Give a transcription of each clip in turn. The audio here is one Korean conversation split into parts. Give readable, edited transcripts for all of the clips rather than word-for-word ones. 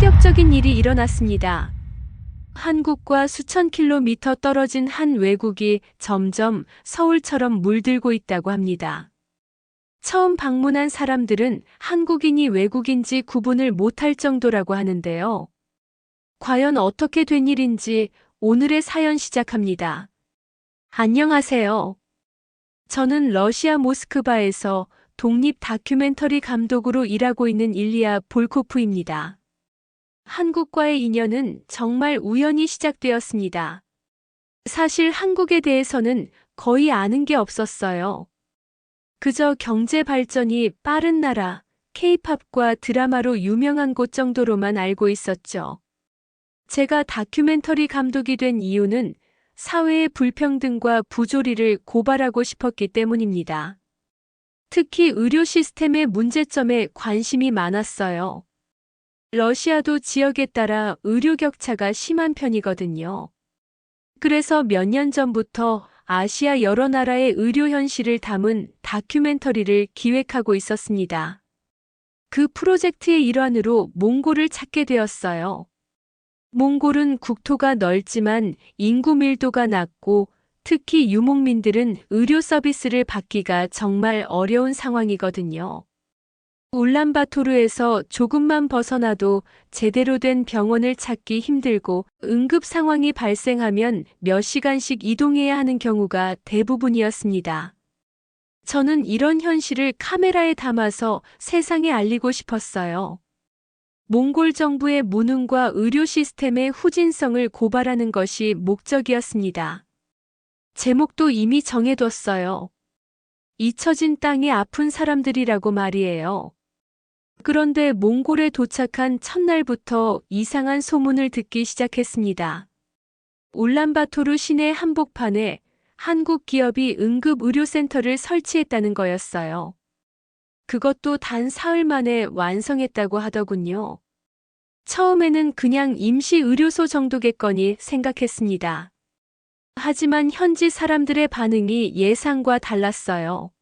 충격적인 일이 일어났습니다. 한국과 수천 킬로미터 떨어진 한 외국이 점점 서울처럼 물들고 있다고 합니다. 처음 방문한 사람들은 한국인이 외국인지 구분을 못할 정도라고 하는데요. 과연 어떻게 된 일인지 오늘의 사연 시작합니다. 안녕하세요. 저는 러시아 모스크바에서 독립 다큐멘터리 감독으로 일하고 있는 일리아 볼코프입니다. 한국과의 인연은 정말 우연히 시작되었습니다. 사실 한국에 대해서는 거의 아는 게 없었어요. 그저 경제 발전이 빠른 나라, K-팝과 드라마로 유명한 곳 정도로만 알고 있었죠. 제가 다큐멘터리 감독이 된 이유는 사회의 불평등과 부조리를 고발하고 싶었기 때문입니다. 특히 의료 시스템의 문제점에 관심이 많았어요. 러시아도 지역에 따라 의료 격차가 심한 편이거든요. 그래서 몇 년 전부터 아시아 여러 나라의 의료 현실을 담은 다큐멘터리를 기획하고 있었습니다. 그 프로젝트의 일환으로 몽골을 찾게 되었어요. 몽골은 국토가 넓지만 인구 밀도가 낮고 특히 유목민들은 의료 서비스를 받기가 정말 어려운 상황이거든요. 울란바토르에서 조금만 벗어나도 제대로 된 병원을 찾기 힘들고 응급 상황이 발생하면 몇 시간씩 이동해야 하는 경우가 대부분이었습니다. 저는 이런 현실을 카메라에 담아서 세상에 알리고 싶었어요. 몽골 정부의 무능과 의료 시스템의 후진성을 고발하는 것이 목적이었습니다. 제목도 이미 정해뒀어요. 잊혀진 땅의 아픈 사람들이라고 말이에요. 그런데 몽골에 도착한 첫날부터 이상한 소문을 듣기 시작했습니다. 울란바토르 시내 한복판에 한국 기업이 응급의료센터를 설치했다는 거였어요. 그것도 단 사흘 만에 완성했다고 하더군요. 처음에는 그냥 임시의료소 정도겠거니 생각했습니다. 하지만 현지 사람들의 반응이 예상과 달랐어요.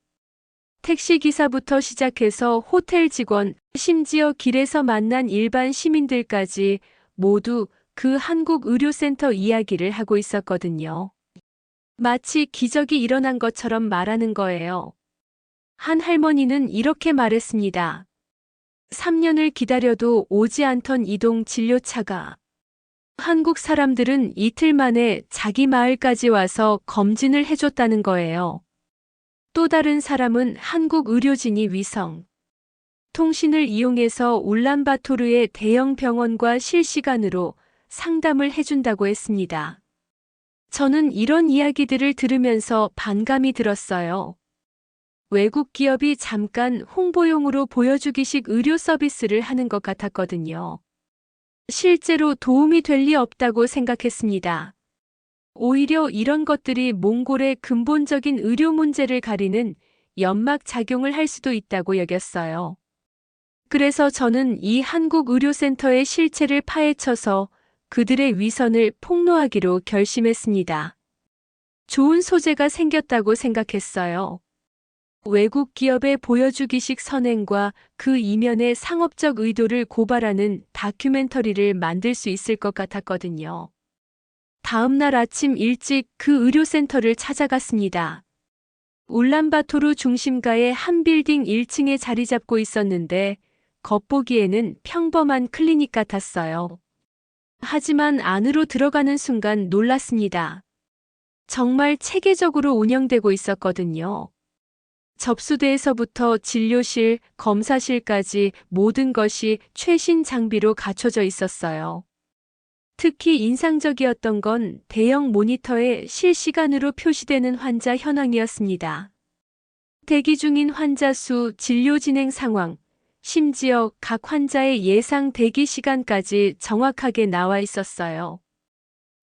택시기사부터 시작해서 호텔 직원, 심지어 길에서 만난 일반 시민들까지 모두 그 한국의료센터 이야기를 하고 있었거든요. 마치 기적이 일어난 것처럼 말하는 거예요. 한 할머니는 이렇게 말했습니다. 3년을 기다려도 오지 않던 이동 진료차가. 한국 사람들은 이틀 만에 자기 마을까지 와서 검진을 해줬다는 거예요. 또 다른 사람은 한국 의료진이 위성, 통신을 이용해서 울란바토르의 대형 병원과 실시간으로 상담을 해준다고 했습니다. 저는 이런 이야기들을 들으면서 반감이 들었어요. 외국 기업이 잠깐 홍보용으로 보여주기식 의료 서비스를 하는 것 같았거든요. 실제로 도움이 될 리 없다고 생각했습니다. 오히려 이런 것들이 몽골의 근본적인 의료 문제를 가리는 연막 작용을 할 수도 있다고 여겼어요. 그래서 저는 이 한국의료센터의 실체를 파헤쳐서 그들의 위선을 폭로하기로 결심했습니다. 좋은 소재가 생겼다고 생각했어요. 외국 기업의 보여주기식 선행과 그 이면의 상업적 의도를 고발하는 다큐멘터리를 만들 수 있을 것 같았거든요. 다음 날 아침 일찍 그 의료센터를 찾아갔습니다. 울란바토르 중심가의 한 빌딩 1층에 자리 잡고 있었는데 겉보기에는 평범한 클리닉 같았어요. 하지만 안으로 들어가는 순간 놀랐습니다. 정말 체계적으로 운영되고 있었거든요. 접수대에서부터 진료실, 검사실까지 모든 것이 최신 장비로 갖춰져 있었어요. 특히 인상적이었던 건 대형 모니터에 실시간으로 표시되는 환자 현황이었습니다. 대기 중인 환자 수, 진료 진행 상황, 심지어 각 환자의 예상 대기 시간까지 정확하게 나와 있었어요.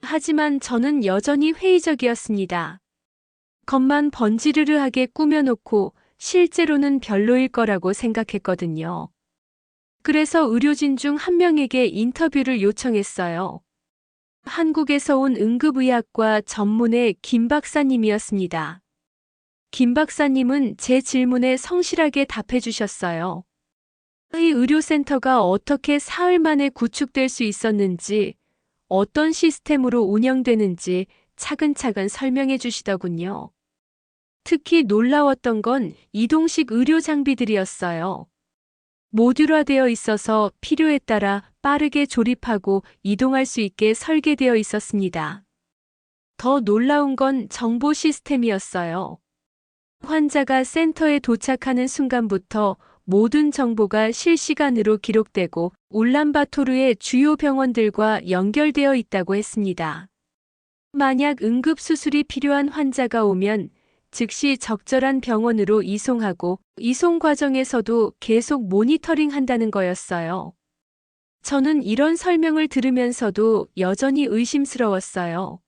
하지만 저는 여전히 회의적이었습니다. 겉만 번지르르하게 꾸며놓고 실제로는 별로일 거라고 생각했거든요. 그래서 의료진 중 한 명에게 인터뷰를 요청했어요. 한국에서 온 응급의학과 전문의 김 박사님이었습니다. 김 박사님은 제 질문에 성실하게 답해 주셨어요. 이 의료센터가 어떻게 사흘 만에 구축될 수 있었는지, 어떤 시스템으로 운영되는지 차근차근 설명해 주시더군요. 특히 놀라웠던 건 이동식 의료 장비들이었어요. 모듈화되어 있어서 필요에 따라 빠르게 조립하고 이동할 수 있게 설계되어 있었습니다. 더 놀라운 건 정보 시스템이었어요. 환자가 센터에 도착하는 순간부터 모든 정보가 실시간으로 기록되고 울란바토르의 주요 병원들과 연결되어 있다고 했습니다. 만약 응급수술이 필요한 환자가 오면 즉시 적절한 병원으로 이송하고 이송 과정에서도 계속 모니터링 한다는 거였어요. 저는 이런 설명을 들으면서도 여전히 의심스러웠어요.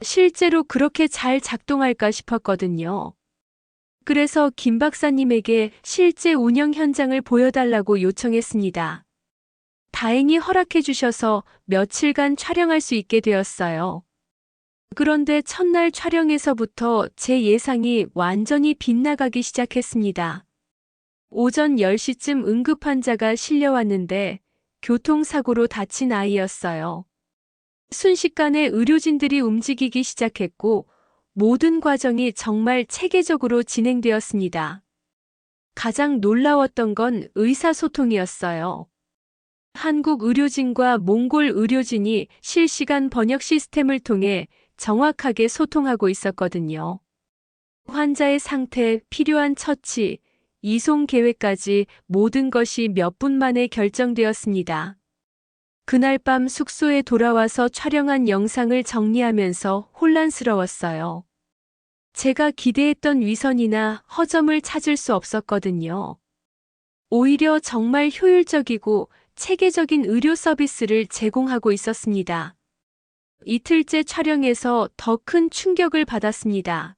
실제로 그렇게 잘 작동할까 싶었거든요. 그래서 김 박사님에게 실제 운영 현장을 보여달라고 요청했습니다. 다행히 허락해 주셔서 며칠간 촬영할 수 있게 되었어요. 그런데 첫날 촬영에서부터 제 예상이 완전히 빗나가기 시작했습니다. 오전 10시쯤 응급 환자가 실려왔는데 교통사고로 다친 아이였어요. 순식간에 의료진들이 움직이기 시작했고 모든 과정이 정말 체계적으로 진행되었습니다. 가장 놀라웠던 건 의사소통이었어요. 한국 의료진과 몽골 의료진이 실시간 번역 시스템을 통해 정확하게 소통하고 있었거든요. 환자의 상태, 필요한 처치, 이송 계획까지 모든 것이 몇 분 만에 결정되었습니다. 그날 밤 숙소에 돌아와서 촬영한 영상을 정리하면서 혼란스러웠어요. 제가 기대했던 위선이나 허점을 찾을 수 없었거든요. 오히려 정말 효율적이고 체계적인 의료 서비스를 제공하고 있었습니다. 이틀째 촬영에서 더 큰 충격을 받았습니다.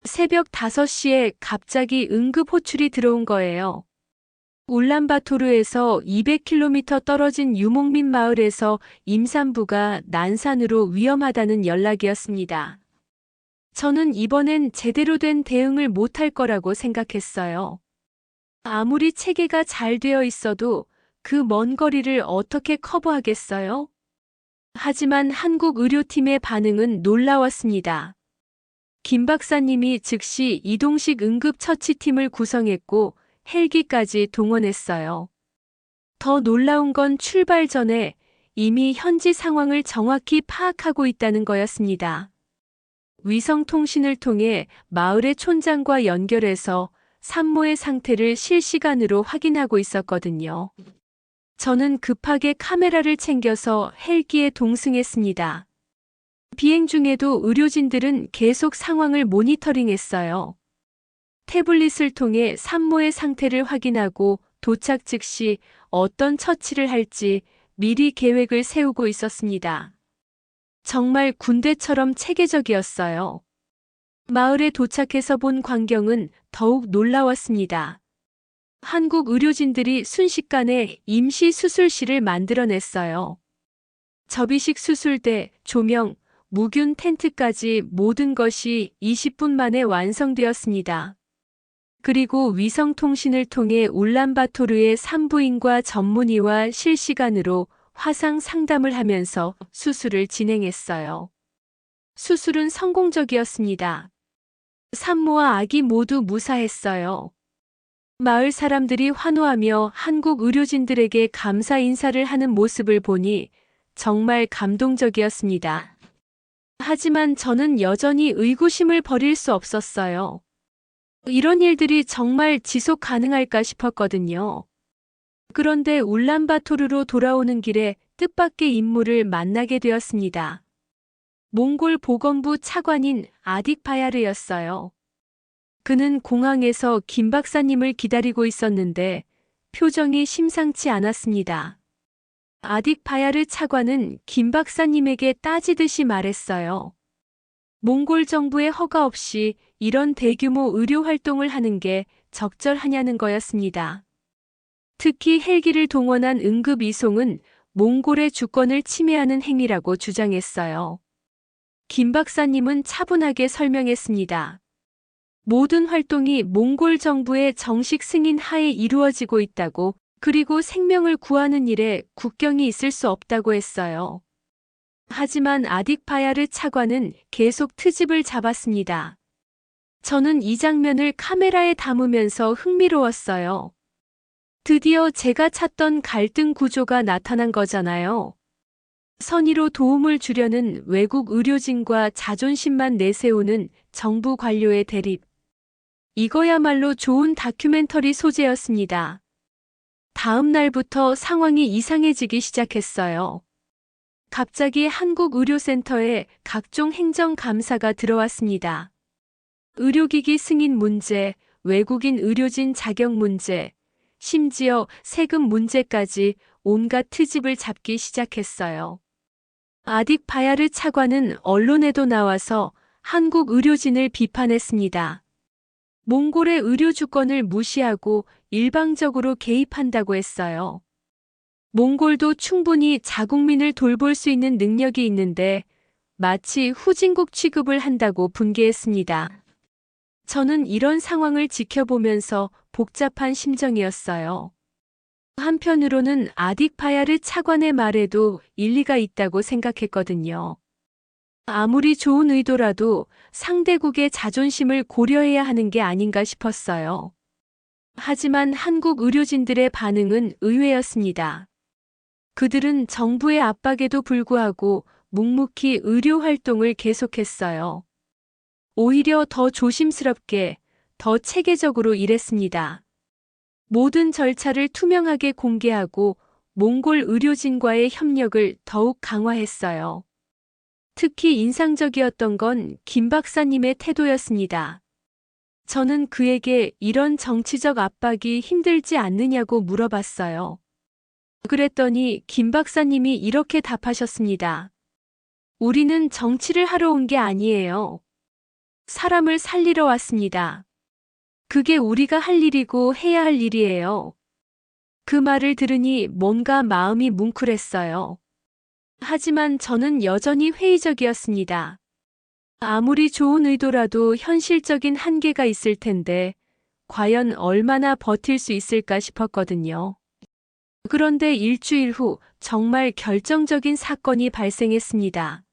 새벽 5시에 갑자기 응급 호출이 들어온 거예요. 울란바토르에서 200km 떨어진 유목민 마을에서 임산부가 난산으로 위험하다는 연락이었습니다. 저는 이번엔 제대로 된 대응을 못할 거라고 생각했어요. 아무리 체계가 잘 되어 있어도 그 먼 거리를 어떻게 커버하겠어요? 하지만 한국 의료팀의 반응은 놀라웠습니다. 김 박사님이 즉시 이동식 응급처치팀을 구성했고 헬기까지 동원했어요. 더 놀라운 건 출발 전에 이미 현지 상황을 정확히 파악하고 있다는 거였습니다. 위성 통신을 통해 마을의 촌장과 연결해서 산모의 상태를 실시간으로 확인하고 있었거든요. 저는 급하게 카메라를 챙겨서 헬기에 동승했습니다. 비행 중에도 의료진들은 계속 상황을 모니터링했어요. 태블릿을 통해 산모의 상태를 확인하고 도착 즉시 어떤 처치를 할지 미리 계획을 세우고 있었습니다. 정말 군대처럼 체계적이었어요. 마을에 도착해서 본 광경은 더욱 놀라웠습니다. 한국 의료진들이 순식간에 임시 수술실을 만들어냈어요. 접이식 수술대, 조명, 무균 텐트까지 모든 것이 20분 만에 완성되었습니다. 그리고 위성통신을 통해 울란바토르의 산부인과 전문의와 실시간으로 화상 상담을 하면서 수술을 진행했어요. 수술은 성공적이었습니다. 산모와 아기 모두 무사했어요. 마을 사람들이 환호하며 한국 의료진들에게 감사 인사를 하는 모습을 보니 정말 감동적이었습니다. 하지만 저는 여전히 의구심을 버릴 수 없었어요. 이런 일들이 정말 지속 가능할까 싶었거든요. 그런데 울란바토르로 돌아오는 길에 뜻밖의 인물을 만나게 되었습니다. 몽골 보건부 차관인 아딕바야르였어요. 그는 공항에서 김 박사님을 기다리고 있었는데 표정이 심상치 않았습니다. 아딕바야르 차관은 김 박사님에게 따지듯이 말했어요. 몽골 정부의 허가 없이 이런 대규모 의료 활동을 하는 게 적절하냐는 거였습니다. 특히 헬기를 동원한 응급 이송은 몽골의 주권을 침해하는 행위라고 주장했어요. 김 박사님은 차분하게 설명했습니다. 모든 활동이 몽골 정부의 정식 승인 하에 이루어지고 있다고, 그리고 생명을 구하는 일에 국경이 있을 수 없다고 했어요. 하지만 아딕바야르 차관은 계속 트집을 잡았습니다. 저는 이 장면을 카메라에 담으면서 흥미로웠어요. 드디어 제가 찾던 갈등 구조가 나타난 거잖아요. 선의로 도움을 주려는 외국 의료진과 자존심만 내세우는 정부 관료의 대립. 이거야말로 좋은 다큐멘터리 소재였습니다. 다음 날부터 상황이 이상해지기 시작했어요. 갑자기 한국의료센터에 각종 행정감사가 들어왔습니다. 의료기기 승인 문제, 외국인 의료진 자격 문제, 심지어 세금 문제까지 온갖 트집을 잡기 시작했어요. 아딕바야르 차관은 언론에도 나와서 한국 의료진을 비판했습니다. 몽골의 의료 주권을 무시하고 일방적으로 개입한다고 했어요. 몽골도 충분히 자국민을 돌볼 수 있는 능력이 있는데 마치 후진국 취급을 한다고 분개했습니다. 저는 이런 상황을 지켜보면서 복잡한 심정이었어요. 한편으로는 아딕바야르 차관의 말에도 일리가 있다고 생각했거든요. 아무리 좋은 의도라도 상대국의 자존심을 고려해야 하는 게 아닌가 싶었어요. 하지만 한국 의료진들의 반응은 의외였습니다. 그들은 정부의 압박에도 불구하고 묵묵히 의료 활동을 계속했어요. 오히려 더 조심스럽게, 더 체계적으로 일했습니다. 모든 절차를 투명하게 공개하고 몽골 의료진과의 협력을 더욱 강화했어요. 특히 인상적이었던 건 김 박사님의 태도였습니다. 저는 그에게 이런 정치적 압박이 힘들지 않느냐고 물어봤어요. 그랬더니 김 박사님이 이렇게 답하셨습니다. 우리는 정치를 하러 온 게 아니에요. 사람을 살리러 왔습니다. 그게 우리가 할 일이고 해야 할 일이에요. 그 말을 들으니 뭔가 마음이 뭉클했어요. 하지만 저는 여전히 회의적이었습니다. 아무리 좋은 의도라도 현실적인 한계가 있을 텐데, 과연 얼마나 버틸 수 있을까 싶었거든요. 그런데 일주일 후 정말 결정적인 사건이 발생했습니다.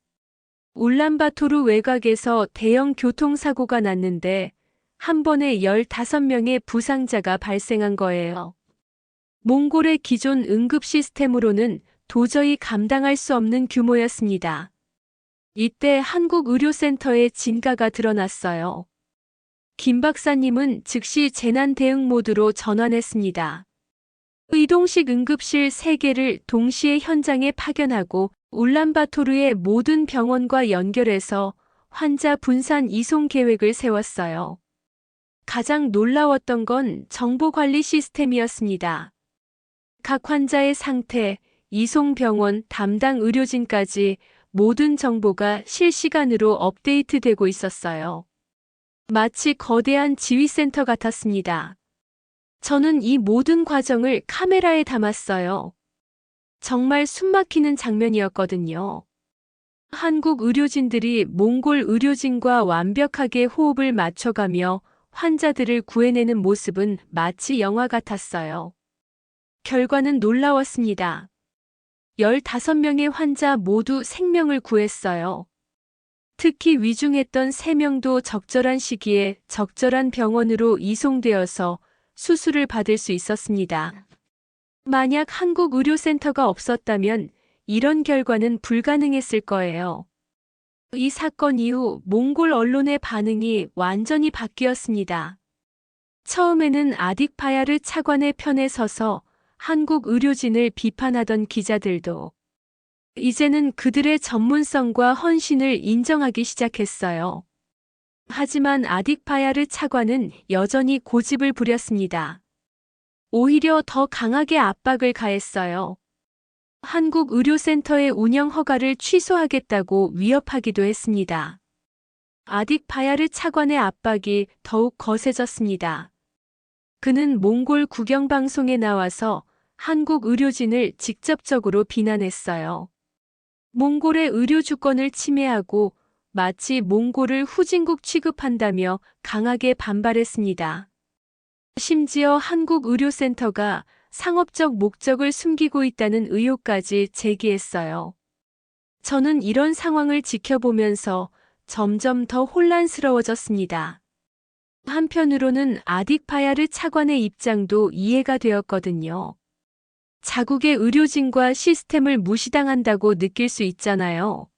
울란바토르 외곽에서 대형 교통사고가 났는데, 한 번에 15명의 부상자가 발생한 거예요. 몽골의 기존 응급 시스템으로는 도저히 감당할 수 없는 규모였습니다. 이때 한국의료센터의 진가가 드러났어요. 김 박사님은 즉시 재난 대응 모드로 전환했습니다. 이동식 응급실 3개를 동시에 현장에 파견하고 울란바토르의 모든 병원과 연결해서 환자 분산 이송 계획을 세웠어요. 가장 놀라웠던 건 정보관리 시스템이었습니다. 각 환자의 상태, 이송병원 담당 의료진까지 모든 정보가 실시간으로 업데이트되고 있었어요. 마치 거대한 지휘센터 같았습니다. 저는 이 모든 과정을 카메라에 담았어요. 정말 숨막히는 장면이었거든요. 한국 의료진들이 몽골 의료진과 완벽하게 호흡을 맞춰가며 환자들을 구해내는 모습은 마치 영화 같았어요. 결과는 놀라웠습니다. 15명의 환자 모두 생명을 구했어요. 특히 위중했던 3명도 적절한 시기에 적절한 병원으로 이송되어서 수술을 받을 수 있었습니다. 만약 한국의료센터가 없었다면 이런 결과는 불가능했을 거예요. 이 사건 이후 몽골 언론의 반응이 완전히 바뀌었습니다. 처음에는 아딕바야르 차관의 편에 서서 한국 의료진을 비판하던 기자들도 이제는 그들의 전문성과 헌신을 인정하기 시작했어요. 하지만 아딕바야르 차관은 여전히 고집을 부렸습니다. 오히려 더 강하게 압박을 가했어요. 한국의료센터의 운영 허가를 취소하겠다고 위협하기도 했습니다. 아딕바야르 차관의 압박이 더욱 거세졌습니다. 그는 몽골 국영방송에 나와서 한국 의료진을 직접적으로 비난했어요. 몽골의 의료 주권을 침해하고 마치 몽골을 후진국 취급한다며 강하게 반발했습니다. 심지어 한국의료센터가 상업적 목적을 숨기고 있다는 의혹까지 제기했어요. 저는 이런 상황을 지켜보면서 점점 더 혼란스러워졌습니다. 한편으로는 아딕파야르 차관의 입장도 이해가 되었거든요. 자국의 의료진과 시스템을 무시당한다고 느낄 수 있잖아요.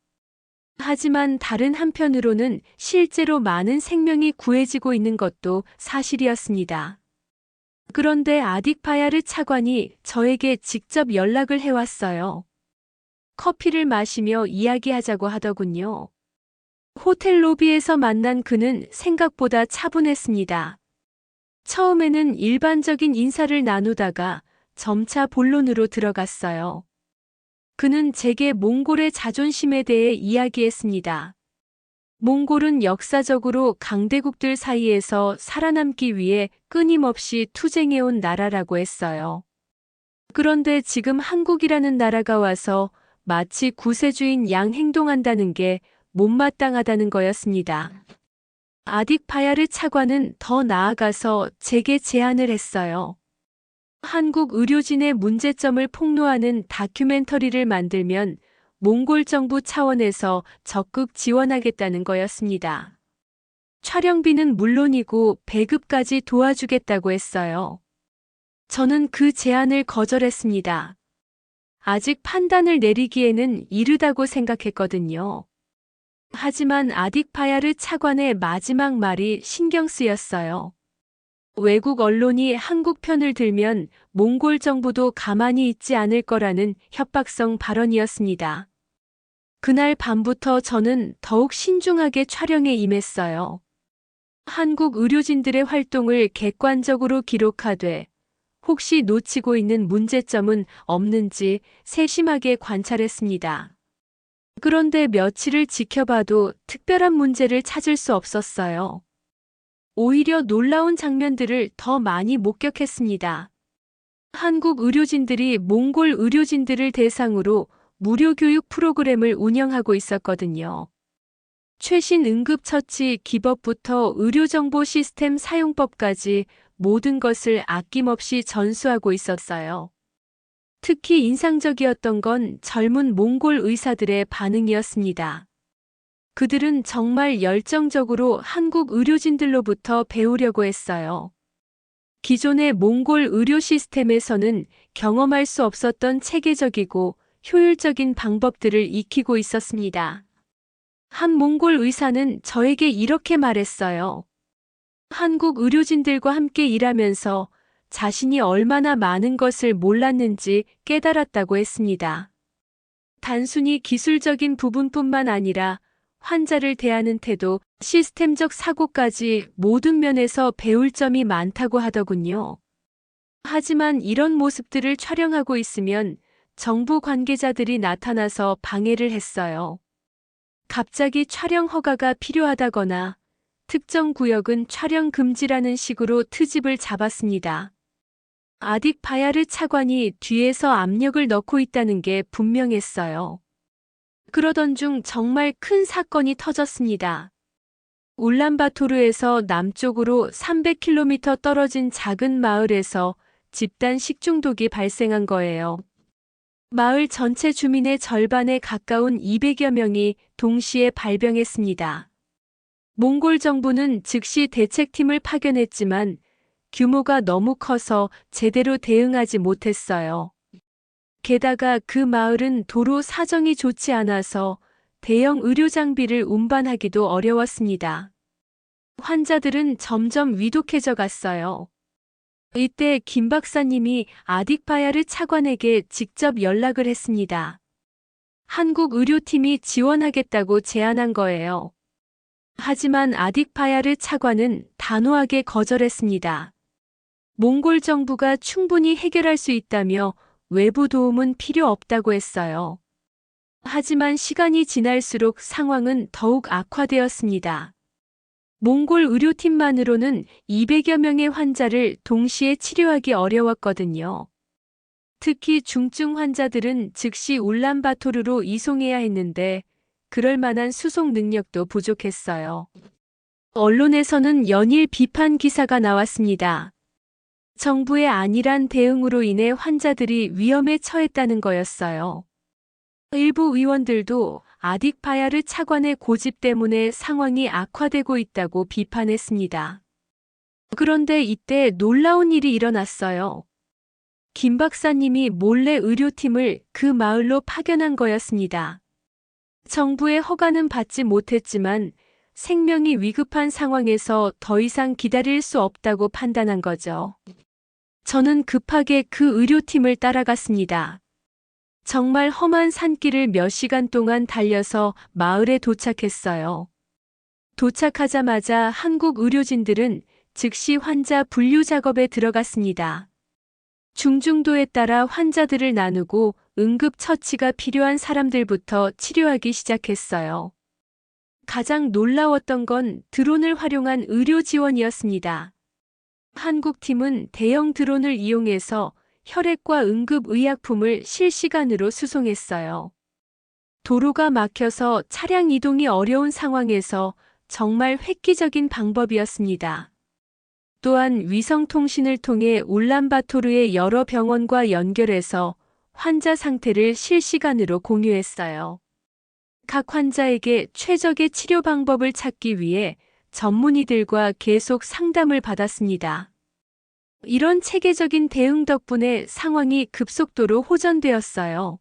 하지만 다른 한편으로는 실제로 많은 생명이 구해지고 있는 것도 사실이었습니다. 그런데 아딕파야르 차관이 저에게 직접 연락을 해왔어요. 커피를 마시며 이야기하자고 하더군요. 호텔 로비에서 만난 그는 생각보다 차분했습니다. 처음에는 일반적인 인사를 나누다가 점차 본론으로 들어갔어요. 그는 제게 몽골의 자존심에 대해 이야기했습니다. 몽골은 역사적으로 강대국들 사이에서 살아남기 위해 끊임없이 투쟁해온 나라라고 했어요. 그런데 지금 한국이라는 나라가 와서 마치 구세주인 양 행동한다는 게 못마땅하다는 거였습니다. 아딕파야르 차관은 더 나아가서 제게 제안을 했어요. 한국 의료진의 문제점을 폭로하는 다큐멘터리를 만들면 몽골 정부 차원에서 적극 지원하겠다는 거였습니다. 촬영비는 물론이고 배급까지 도와주겠다고 했어요. 저는 그 제안을 거절했습니다. 아직 판단을 내리기에는 이르다고 생각했거든요. 하지만 아딕파야르 차관의 마지막 말이 신경 쓰였어요. 외국 언론이 한국 편을 들면 몽골 정부도 가만히 있지 않을 거라는 협박성 발언이었습니다. 그날 밤부터 저는 더욱 신중하게 촬영에 임했어요. 한국 의료진들의 활동을 객관적으로 기록하되 혹시 놓치고 있는 문제점은 없는지 세심하게 관찰했습니다. 그런데 며칠을 지켜봐도 특별한 문제를 찾을 수 없었어요. 오히려 놀라운 장면들을 더 많이 목격했습니다. 한국 의료진들이 몽골 의료진들을 대상으로 무료 교육 프로그램을 운영하고 있었거든요. 최신 응급처치 기법부터 의료정보 시스템 사용법까지 모든 것을 아낌없이 전수하고 있었어요. 특히 인상적이었던 건 젊은 몽골 의사들의 반응이었습니다. 그들은 정말 열정적으로 한국 의료진들로부터 배우려고 했어요. 기존의 몽골 의료 시스템에서는 경험할 수 없었던 체계적이고 효율적인 방법들을 익히고 있었습니다. 한 몽골 의사는 저에게 이렇게 말했어요. 한국 의료진들과 함께 일하면서 자신이 얼마나 많은 것을 몰랐는지 깨달았다고 했습니다. 단순히 기술적인 부분뿐만 아니라 환자를 대하는 태도, 시스템적 사고까지 모든 면에서 배울 점이 많다고 하더군요. 하지만 이런 모습들을 촬영하고 있으면 정부 관계자들이 나타나서 방해를 했어요. 갑자기 촬영 허가가 필요하다거나 특정 구역은 촬영 금지라는 식으로 트집을 잡았습니다. 아딕파야르 차관이 뒤에서 압력을 넣고 있다는 게 분명했어요. 그러던 중 정말 큰 사건이 터졌습니다. 울란바토르에서 남쪽으로 300km 떨어진 작은 마을에서 집단 식중독이 발생한 거예요. 마을 전체 주민의 절반에 가까운 200여 명이 동시에 발병했습니다. 몽골 정부는 즉시 대책팀을 파견했지만 규모가 너무 커서 제대로 대응하지 못했어요. 게다가 그 마을은 도로 사정이 좋지 않아서 대형 의료 장비를 운반하기도 어려웠습니다. 환자들은 점점 위독해져 갔어요. 이때 김 박사님이 아딕파야르 차관에게 직접 연락을 했습니다. 한국 의료팀이 지원하겠다고 제안한 거예요. 하지만 아딕파야르 차관은 단호하게 거절했습니다. 몽골 정부가 충분히 해결할 수 있다며 외부 도움은 필요 없다고 했어요. 하지만 시간이 지날수록 상황은 더욱 악화되었습니다. 몽골 의료팀만으로는 200여 명의 환자를 동시에 치료하기 어려웠거든요. 특히 중증 환자들은 즉시 울란바토르로 이송해야 했는데 그럴 만한 수속 능력도 부족했어요. 언론에서는 연일 비판 기사가 나왔습니다. 정부의 안일한 대응으로 인해 환자들이 위험에 처했다는 거였어요. 일부 의원들도 아딕바야르 차관의 고집 때문에 상황이 악화되고 있다고 비판했습니다. 그런데 이때 놀라운 일이 일어났어요. 김 박사님이 몰래 의료팀을 그 마을로 파견한 거였습니다. 정부의 허가는 받지 못했지만 생명이 위급한 상황에서 더 이상 기다릴 수 없다고 판단한 거죠. 저는 급하게 그 의료팀을 따라갔습니다. 정말 험한 산길을 몇 시간 동안 달려서 마을에 도착했어요. 도착하자마자 한국 의료진들은 즉시 환자 분류 작업에 들어갔습니다. 중증도에 따라 환자들을 나누고 응급처치가 필요한 사람들부터 치료하기 시작했어요. 가장 놀라웠던 건 드론을 활용한 의료 지원이었습니다. 한국 팀은 대형 드론을 이용해서 혈액과 응급의약품을 실시간으로 수송했어요. 도로가 막혀서 차량 이동이 어려운 상황에서 정말 획기적인 방법이었습니다. 또한 위성통신을 통해 울란바토르의 여러 병원과 연결해서 환자 상태를 실시간으로 공유했어요. 각 환자에게 최적의 치료 방법을 찾기 위해 전문의들과 계속 상담을 받았습니다. 이런 체계적인 대응 덕분에 상황이 급속도로 호전되었어요.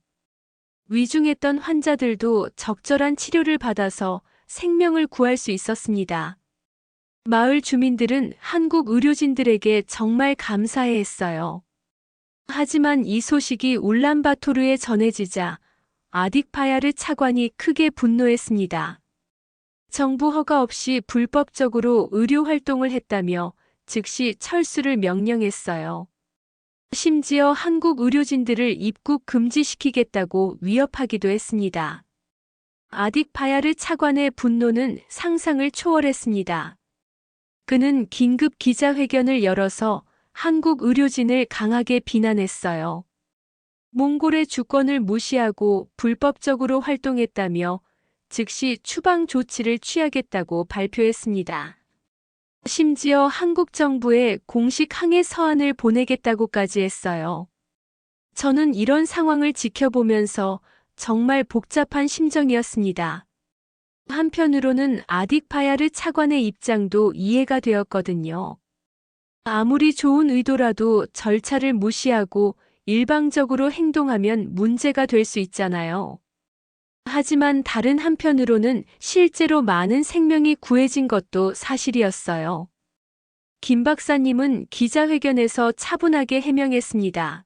위중했던 환자들도 적절한 치료를 받아서 생명을 구할 수 있었습니다. 마을 주민들은 한국 의료진들에게 정말 감사해했어요. 하지만 이 소식이 울란바토르에 전해지자 아딕바야르 차관이 크게 분노했습니다. 정부 허가 없이 불법적으로 의료 활동을 했다며 즉시 철수를 명령했어요. 심지어 한국 의료진들을 입국 금지시키겠다고 위협하기도 했습니다. 아딕바야르 차관의 분노는 상상을 초월했습니다. 그는 긴급 기자회견을 열어서 한국 의료진을 강하게 비난했어요. 몽골의 주권을 무시하고 불법적으로 활동했다며 즉시 추방 조치를 취하겠다고 발표했습니다. 심지어 한국 정부에 공식 항해 서한을 보내겠다고까지 했어요. 저는 이런 상황을 지켜보면서 정말 복잡한 심정이었습니다. 한편으로는 아딕바야르 차관의 입장도 이해가 되었거든요. 아무리 좋은 의도라도 절차를 무시하고 일방적으로 행동하면 문제가 될 수 있잖아요. 하지만 다른 한편으로는 실제로 많은 생명이 구해진 것도 사실이었어요. 김 박사님은 기자회견에서 차분하게 해명했습니다.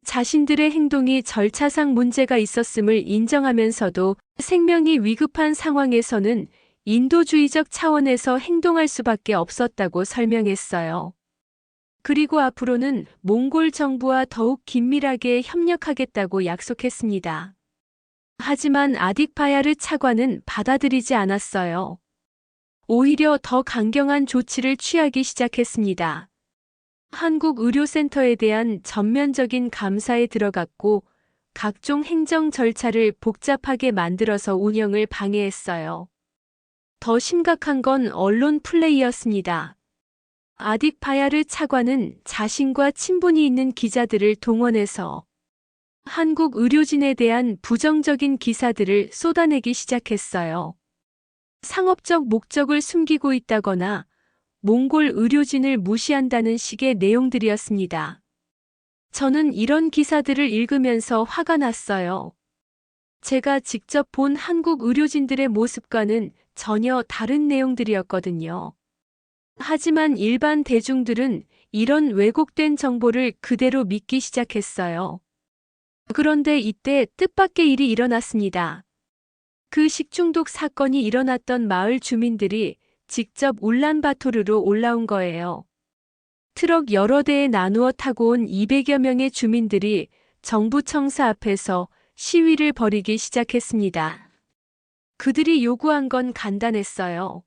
자신들의 행동이 절차상 문제가 있었음을 인정하면서도 생명이 위급한 상황에서는 인도주의적 차원에서 행동할 수밖에 없었다고 설명했어요. 그리고 앞으로는 몽골 정부와 더욱 긴밀하게 협력하겠다고 약속했습니다. 하지만 아딕바야르 차관은 받아들이지 않았어요. 오히려 더 강경한 조치를 취하기 시작했습니다. 한국 의료센터에 대한 전면적인 감사에 들어갔고 각종 행정 절차를 복잡하게 만들어서 운영을 방해했어요. 더 심각한 건 언론 플레이였습니다. 아딕바야르 차관은 자신과 친분이 있는 기자들을 동원해서 한국 의료진에 대한 부정적인 기사들을 쏟아내기 시작했어요. 상업적 목적을 숨기고 있다거나 몽골 의료진을 무시한다는 식의 내용들이었습니다. 저는 이런 기사들을 읽으면서 화가 났어요. 제가 직접 본 한국 의료진들의 모습과는 전혀 다른 내용들이었거든요. 하지만 일반 대중들은 이런 왜곡된 정보를 그대로 믿기 시작했어요. 그런데 이때 뜻밖의 일이 일어났습니다. 그 식중독 사건이 일어났던 마을 주민들이 직접 울란바토르로 올라온 거예요. 트럭 여러 대에 나누어 타고 온 200여 명의 주민들이 정부 청사 앞에서 시위를 벌이기 시작했습니다. 그들이 요구한 건 간단했어요.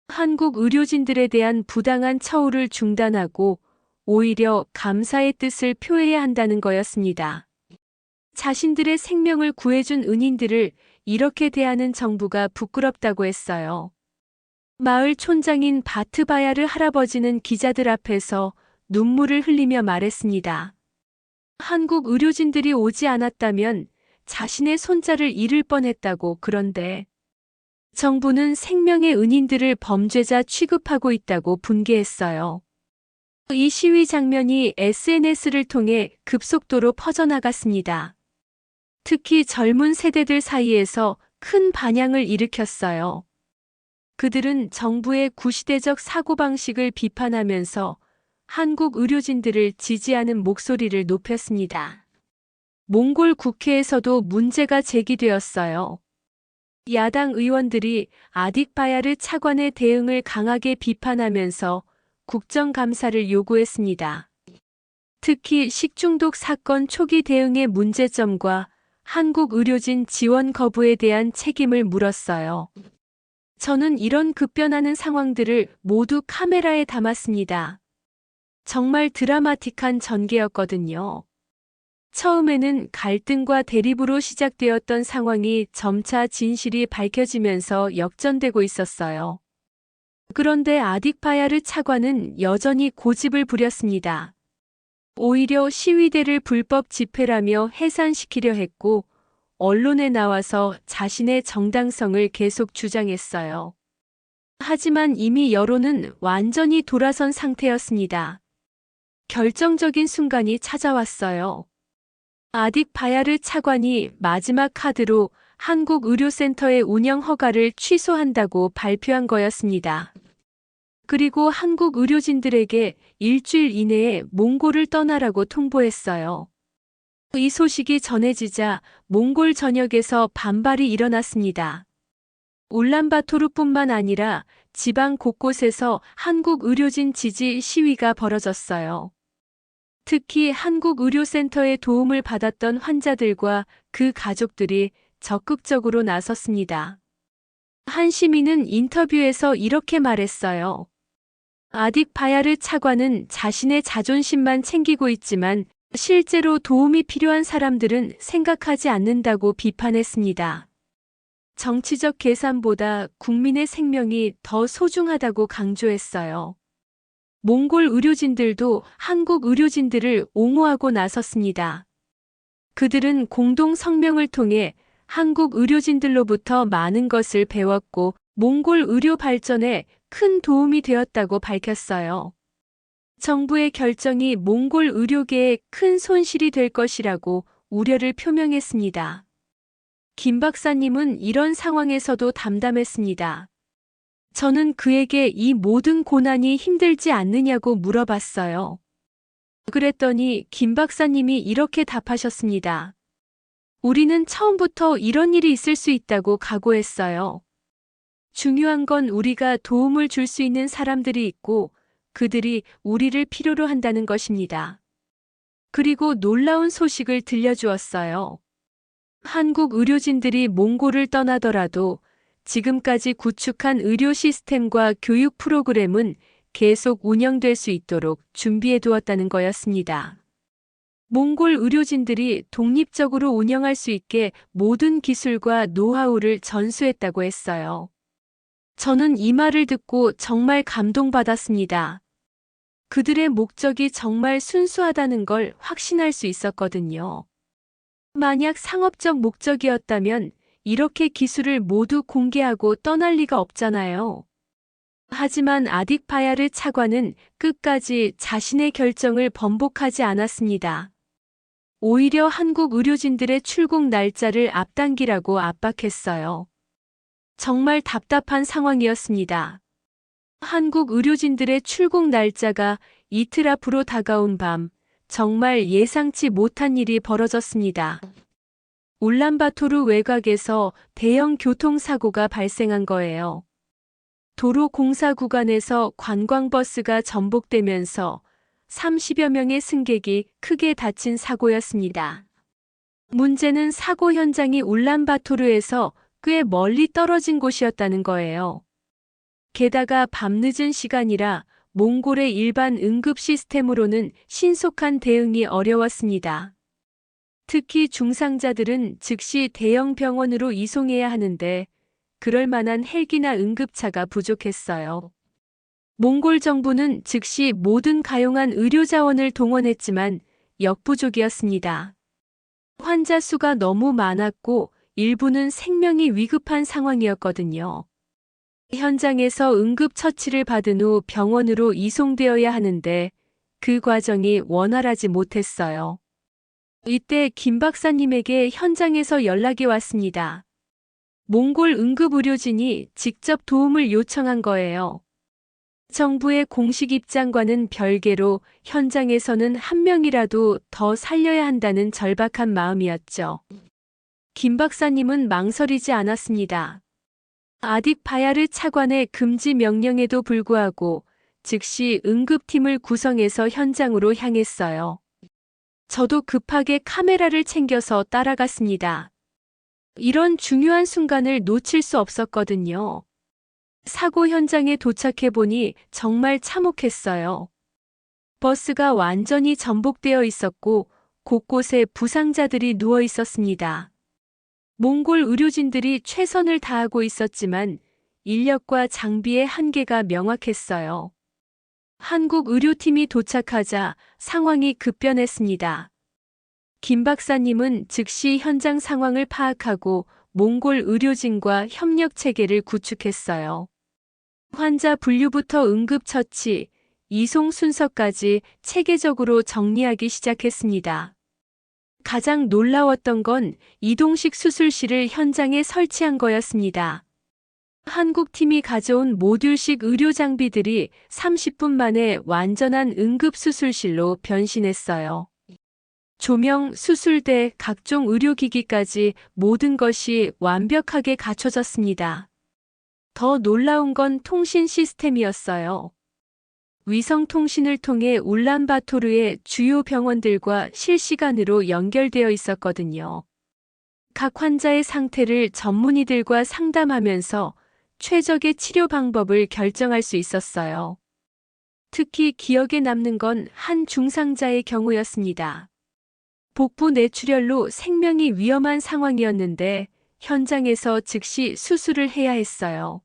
한국 의료진들에 대한 부당한 처우를 중단하고 오히려 감사의 뜻을 표해야 한다는 거였습니다. 자신들의 생명을 구해준 은인들을 이렇게 대하는 정부가 부끄럽다고 했어요. 마을 촌장인 바트바야르 할아버지는 기자들 앞에서 눈물을 흘리며 말했습니다. 한국 의료진들이 오지 않았다면 자신의 손자를 잃을 뻔했다고. 그런데 정부는 생명의 은인들을 범죄자 취급하고 있다고 분개했어요. 이 시위 장면이 SNS를 통해 급속도로 퍼져나갔습니다. 특히 젊은 세대들 사이에서 큰 반향을 일으켰어요. 그들은 정부의 구시대적 사고방식을 비판하면서 한국 의료진들을 지지하는 목소리를 높였습니다. 몽골 국회에서도 문제가 제기되었어요. 야당 의원들이 아딕바야르 차관의 대응을 강하게 비판하면서 국정감사를 요구했습니다. 특히 식중독 사건 초기 대응의 문제점과 한국 의료진 지원 거부에 대한 책임을 물었어요. 저는 이런 급변하는 상황들을 모두 카메라에 담았습니다. 정말 드라마틱한 전개였거든요. 처음에는 갈등과 대립으로 시작되었던 상황이 점차 진실이 밝혀지면서 역전되고 있었어요. 그런데 아딕바야르 차관은 여전히 고집을 부렸습니다. 오히려 시위대를 불법 집회라며 해산시키려 했고, 언론에 나와서 자신의 정당성을 계속 주장했어요. 하지만 이미 여론은 완전히 돌아선 상태였습니다. 결정적인 순간이 찾아왔어요. 아딕바야르 차관이 마지막 카드로 한국의료센터의 운영 허가를 취소한다고 발표한 거였습니다. 그리고 한국 의료진들에게 일주일 이내에 몽골을 떠나라고 통보했어요. 이 소식이 전해지자 몽골 전역에서 반발이 일어났습니다. 울란바토르뿐만 아니라 지방 곳곳에서 한국 의료진 지지 시위가 벌어졌어요. 특히 한국의료센터의 도움을 받았던 환자들과 그 가족들이 적극적으로 나섰습니다. 한 시민은 인터뷰에서 이렇게 말했어요. 아딕바야르 차관은 자신의 자존심만 챙기고 있지만 실제로 도움이 필요한 사람들은 생각하지 않는다고 비판했습니다. 정치적 계산보다 국민의 생명이 더 소중하다고 강조했어요. 몽골 의료진들도 한국 의료진들을 옹호하고 나섰습니다. 그들은 공동 성명을 통해 한국 의료진들로부터 많은 것을 배웠고 몽골 의료 발전에 큰 도움이 되었다고 밝혔어요. 정부의 결정이 몽골 의료계에 큰 손실이 될 것이라고 우려를 표명했습니다. 김 박사님은 이런 상황에서도 담담했습니다. 저는 그에게 이 모든 고난이 힘들지 않느냐고 물어봤어요. 그랬더니 김 박사님이 이렇게 답하셨습니다. 우리는 처음부터 이런 일이 있을 수 있다고 각오했어요. 중요한 건 우리가 도움을 줄 수 있는 사람들이 있고 그들이 우리를 필요로 한다는 것입니다. 그리고 놀라운 소식을 들려주었어요. 한국 의료진들이 몽골을 떠나더라도 지금까지 구축한 의료 시스템과 교육 프로그램은 계속 운영될 수 있도록 준비해 두었다는 거였습니다. 몽골 의료진들이 독립적으로 운영할 수 있게 모든 기술과 노하우를 전수했다고 했어요. 저는 이 말을 듣고 정말 감동받았습니다. 그들의 목적이 정말 순수하다는 걸 확신할 수 있었거든요. 만약 상업적 목적이었다면 이렇게 기술을 모두 공개하고 떠날 리가 없잖아요. 하지만 아딕바야르 차관은 끝까지 자신의 결정을 번복하지 않았습니다. 오히려 한국 의료진들의 출국 날짜를 앞당기라고 압박했어요. 정말 답답한 상황이었습니다. 한국 의료진들의 출국 날짜가 이틀 앞으로 다가온 밤, 정말 예상치 못한 일이 벌어졌습니다. 울란바토르 외곽에서 대형 교통사고가 발생한 거예요. 도로 공사 구간에서 관광버스가 전복되면서 30여 명의 승객이 크게 다친 사고였습니다. 문제는 사고 현장이 울란바토르에서 꽤 멀리 떨어진 곳이었다는 거예요. 게다가 밤늦은 시간이라 몽골의 일반 응급 시스템으로는 신속한 대응이 어려웠습니다. 특히 중상자들은 즉시 대형 병원으로 이송해야 하는데 그럴 만한 헬기나 응급차가 부족했어요. 몽골 정부는 즉시 모든 가용한 의료 자원을 동원했지만 역부족이었습니다. 환자 수가 너무 많았고 일부는 생명이 위급한 상황이었거든요. 현장에서 응급 처치를 받은 후 병원으로 이송되어야 하는데 그 과정이 원활하지 못했어요. 이때 김 박사님에게 현장에서 연락이 왔습니다. 몽골 응급의료진이 직접 도움을 요청한 거예요. 정부의 공식 입장과는 별개로 현장에서는 한 명이라도 더 살려야 한다는 절박한 마음이었죠. 김 박사님은 망설이지 않았습니다. 아딕바야르 차관의 금지 명령에도 불구하고 즉시 응급팀을 구성해서 현장으로 향했어요. 저도 급하게 카메라를 챙겨서 따라갔습니다. 이런 중요한 순간을 놓칠 수 없었거든요. 사고 현장에 도착해 보니 정말 참혹했어요. 버스가 완전히 전복되어 있었고 곳곳에 부상자들이 누워 있었습니다. 몽골 의료진들이 최선을 다하고 있었지만 인력과 장비의 한계가 명확했어요. 한국 의료팀이 도착하자 상황이 급변했습니다. 김 박사님은 즉시 현장 상황을 파악하고 몽골 의료진과 협력 체계를 구축했어요. 환자 분류부터 응급처치, 이송 순서까지 체계적으로 정리하기 시작했습니다. 가장 놀라웠던 건 이동식 수술실을 현장에 설치한 거였습니다. 한국 팀이 가져온 모듈식 의료 장비들이 30분 만에 완전한 응급수술실로 변신했어요. 조명, 수술대, 각종 의료기기까지 모든 것이 완벽하게 갖춰졌습니다. 더 놀라운 건 통신 시스템이었어요. 위성통신을 통해 울란바토르의 주요 병원들과 실시간으로 연결되어 있었거든요. 각 환자의 상태를 전문의들과 상담하면서 최적의 치료 방법을 결정할 수 있었어요. 특히 기억에 남는 건 한 중상자의 경우였습니다. 복부 뇌출혈로 생명이 위험한 상황이었는데 현장에서 즉시 수술을 해야 했어요.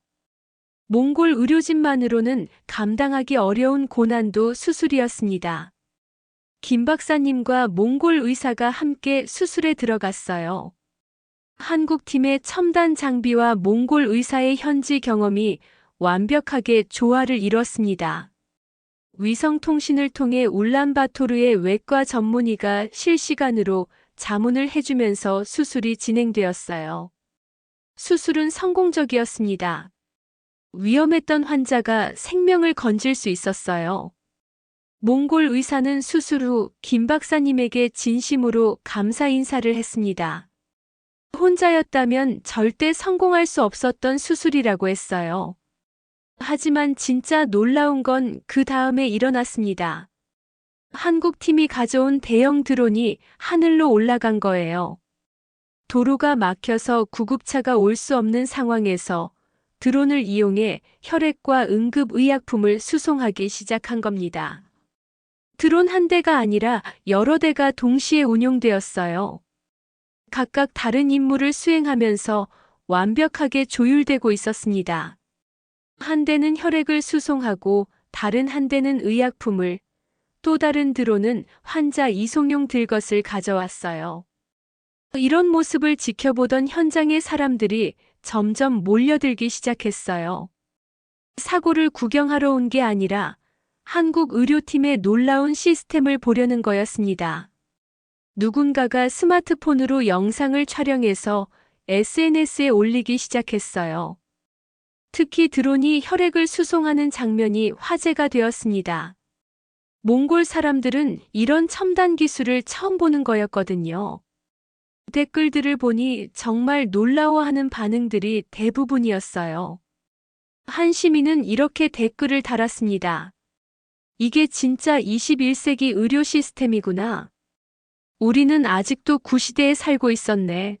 몽골 의료진만으로는 감당하기 어려운 고난도 수술이었습니다. 김 박사님과 몽골 의사가 함께 수술에 들어갔어요. 한국 팀의 첨단 장비와 몽골 의사의 현지 경험이 완벽하게 조화를 이뤘습니다. 위성통신을 통해 울란바토르의 외과 전문의가 실시간으로 자문을 해주면서 수술이 진행되었어요. 수술은 성공적이었습니다. 위험했던 환자가 생명을 건질 수 있었어요. 몽골 의사는 수술 후 김 박사님에게 진심으로 감사 인사를 했습니다. 혼자였다면 절대 성공할 수 없었던 수술이라고 했어요. 하지만 진짜 놀라운 건 그 다음에 일어났습니다. 한국 팀이 가져온 대형 드론이 하늘로 올라간 거예요. 도로가 막혀서 구급차가 올 수 없는 상황에서 드론을 이용해 혈액과 응급의약품을 수송하기 시작한 겁니다. 드론 한 대가 아니라 여러 대가 동시에 운용되었어요. 각각 다른 임무를 수행하면서 완벽하게 조율되고 있었습니다. 한 대는 혈액을 수송하고 다른 한 대는 의약품을, 또 다른 드론은 환자 이송용 들것을 가져왔어요. 이런 모습을 지켜보던 현장의 사람들이 점점 몰려들기 시작했어요. 사고를 구경하러 온 게 아니라 한국 의료팀의 놀라운 시스템을 보려는 거였습니다. 누군가가 스마트폰으로 영상을 촬영해서 SNS에 올리기 시작했어요. 특히 드론이 혈액을 수송하는 장면이 화제가 되었습니다. 몽골 사람들은 이런 첨단 기술을 처음 보는 거였거든요. 댓글들을 보니 정말 놀라워하는 반응들이 대부분이었어요. 한 시민은 이렇게 댓글을 달았습니다. 이게 진짜 21세기 의료 시스템이구나. 우리는 아직도 구시대에 살고 있었네.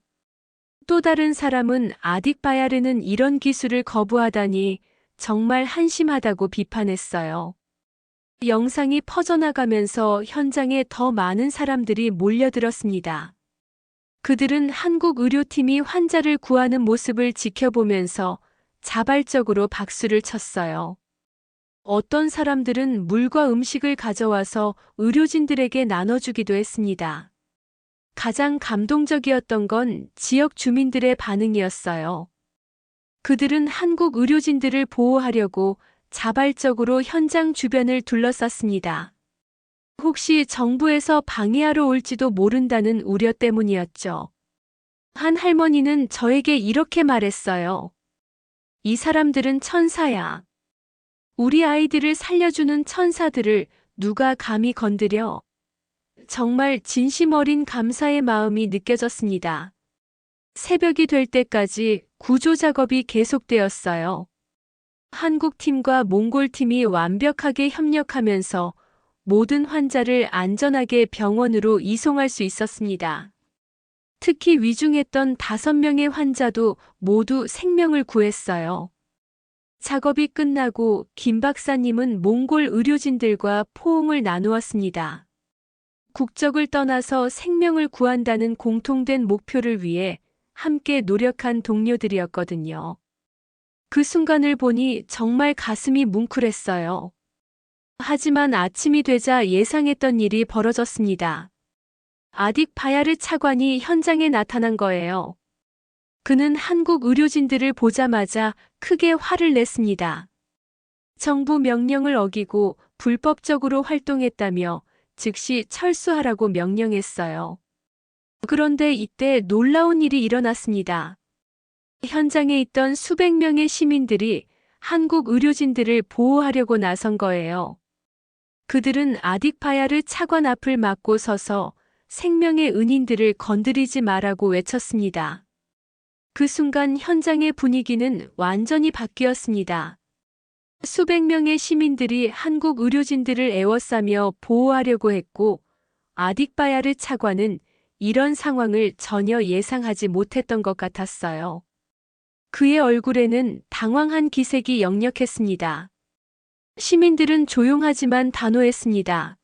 또 다른 사람은 아딕바야르는 이런 기술을 거부하다니 정말 한심하다고 비판했어요. 영상이 퍼져나가면서 현장에 더 많은 사람들이 몰려들었습니다. 그들은 한국 의료팀이 환자를 구하는 모습을 지켜보면서 자발적으로 박수를 쳤어요. 어떤 사람들은 물과 음식을 가져와서 의료진들에게 나눠주기도 했습니다. 가장 감동적이었던 건 지역 주민들의 반응이었어요. 그들은 한국 의료진들을 보호하려고 자발적으로 현장 주변을 둘러쌌습니다. 혹시 정부에서 방해하러 올지도 모른다는 우려 때문이었죠. 한 할머니는 저에게 이렇게 말했어요. 이 사람들은 천사야. 우리 아이들을 살려주는 천사들을 누가 감히 건드려? 정말 진심 어린 감사의 마음이 느껴졌습니다. 새벽이 될 때까지 구조 작업이 계속되었어요. 한국 팀과 몽골 팀이 완벽하게 협력하면서 모든 환자를 안전하게 병원으로 이송할 수 있었습니다. 특히 위중했던 5명의 환자도 모두 생명을 구했어요. 작업이 끝나고 김 박사님은 몽골 의료진들과 포옹을 나누었습니다. 국적을 떠나서 생명을 구한다는 공통된 목표를 위해 함께 노력한 동료들이었거든요. 그 순간을 보니 정말 가슴이 뭉클했어요. 하지만 아침이 되자 예상했던 일이 벌어졌습니다. 아딕 바야르 차관이 현장에 나타난 거예요. 그는 한국 의료진들을 보자마자 크게 화를 냈습니다. 정부 명령을 어기고 불법적으로 활동했다며 즉시 철수하라고 명령했어요. 그런데 이때 놀라운 일이 일어났습니다. 현장에 있던 수백 명의 시민들이 한국 의료진들을 보호하려고 나선 거예요. 그들은 아딕 바야르 차관 앞을 막고 서서 생명의 은인들을 건드리지 말라고 외쳤습니다. 그 순간 현장의 분위기는 완전히 바뀌었습니다. 수백 명의 시민들이 한국 의료진들을 애워싸며 보호하려고 했고, 아딕 바야르 차관은 이런 상황을 전혀 예상하지 못했던 것 같았어요. 그의 얼굴에는 당황한 기색이 역력했습니다. 시민들은 조용하지만 단호했습니다.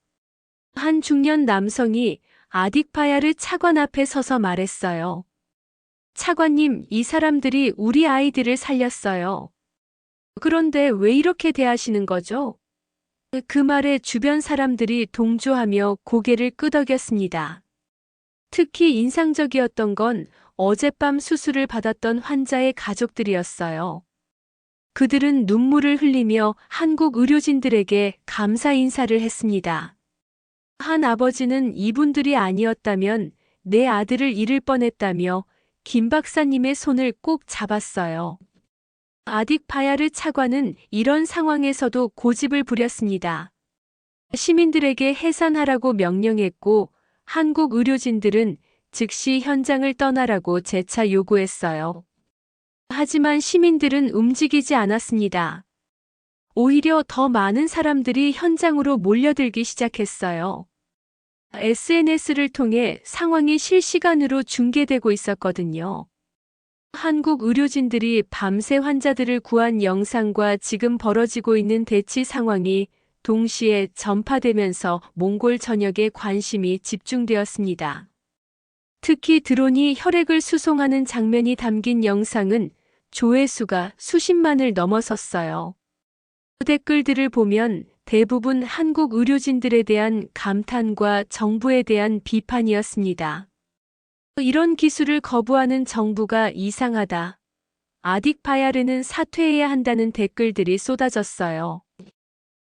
한 중년 남성이 아딕 바야르 차관 앞에 서서 말했어요. 차관님, 이 사람들이 우리 아이들을 살렸어요. 그런데 왜 이렇게 대하시는 거죠? 그 말에 주변 사람들이 동조하며 고개를 끄덕였습니다. 특히 인상적이었던 건 어젯밤 수술을 받았던 환자의 가족들이었어요. 그들은 눈물을 흘리며 한국 의료진들에게 감사 인사를 했습니다. 한 아버지는 이분들이 아니었다면 내 아들을 잃을 뻔했다며 김 박사님의 손을 꼭 잡았어요. 아딕 바야르 차관은 이런 상황에서도 고집을 부렸습니다. 시민들에게 해산하라고 명령했고 한국 의료진들은 즉시 현장을 떠나라고 재차 요구했어요. 하지만 시민들은 움직이지 않았습니다. 오히려 더 많은 사람들이 현장으로 몰려들기 시작했어요. SNS를 통해 상황이 실시간으로 중계되고 있었거든요. 한국 의료진들이 밤새 환자들을 구한 영상과 지금 벌어지고 있는 대치 상황이 동시에 전파되면서 몽골 전역에 관심이 집중되었습니다. 특히 드론이 혈액을 수송하는 장면이 담긴 영상은 조회수가 수십만을 넘어섰어요. 댓글들을 보면 대부분 한국 의료진들에 대한 감탄과 정부에 대한 비판이었습니다. 이런 기술을 거부하는 정부가 이상하다. 아딕 바야르는 사퇴해야 한다는 댓글들이 쏟아졌어요.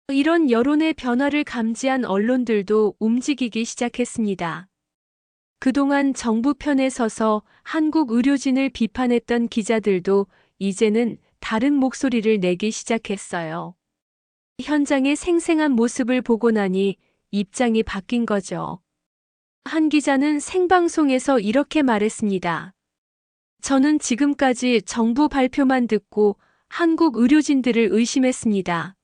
이런 여론의 변화를 감지한 언론들도 움직이기 시작했습니다. 그동안 정부 편에 서서 한국 의료진을 비판했던 기자들도 이제는 다른 목소리를 내기 시작했어요. 현장의 생생한 모습을 보고 나니 입장이 바뀐 거죠. 한 기자는 생방송에서 이렇게 말했습니다. 저는 지금까지 정부 발표만 듣고 한국 의료진들을 의심했습니다.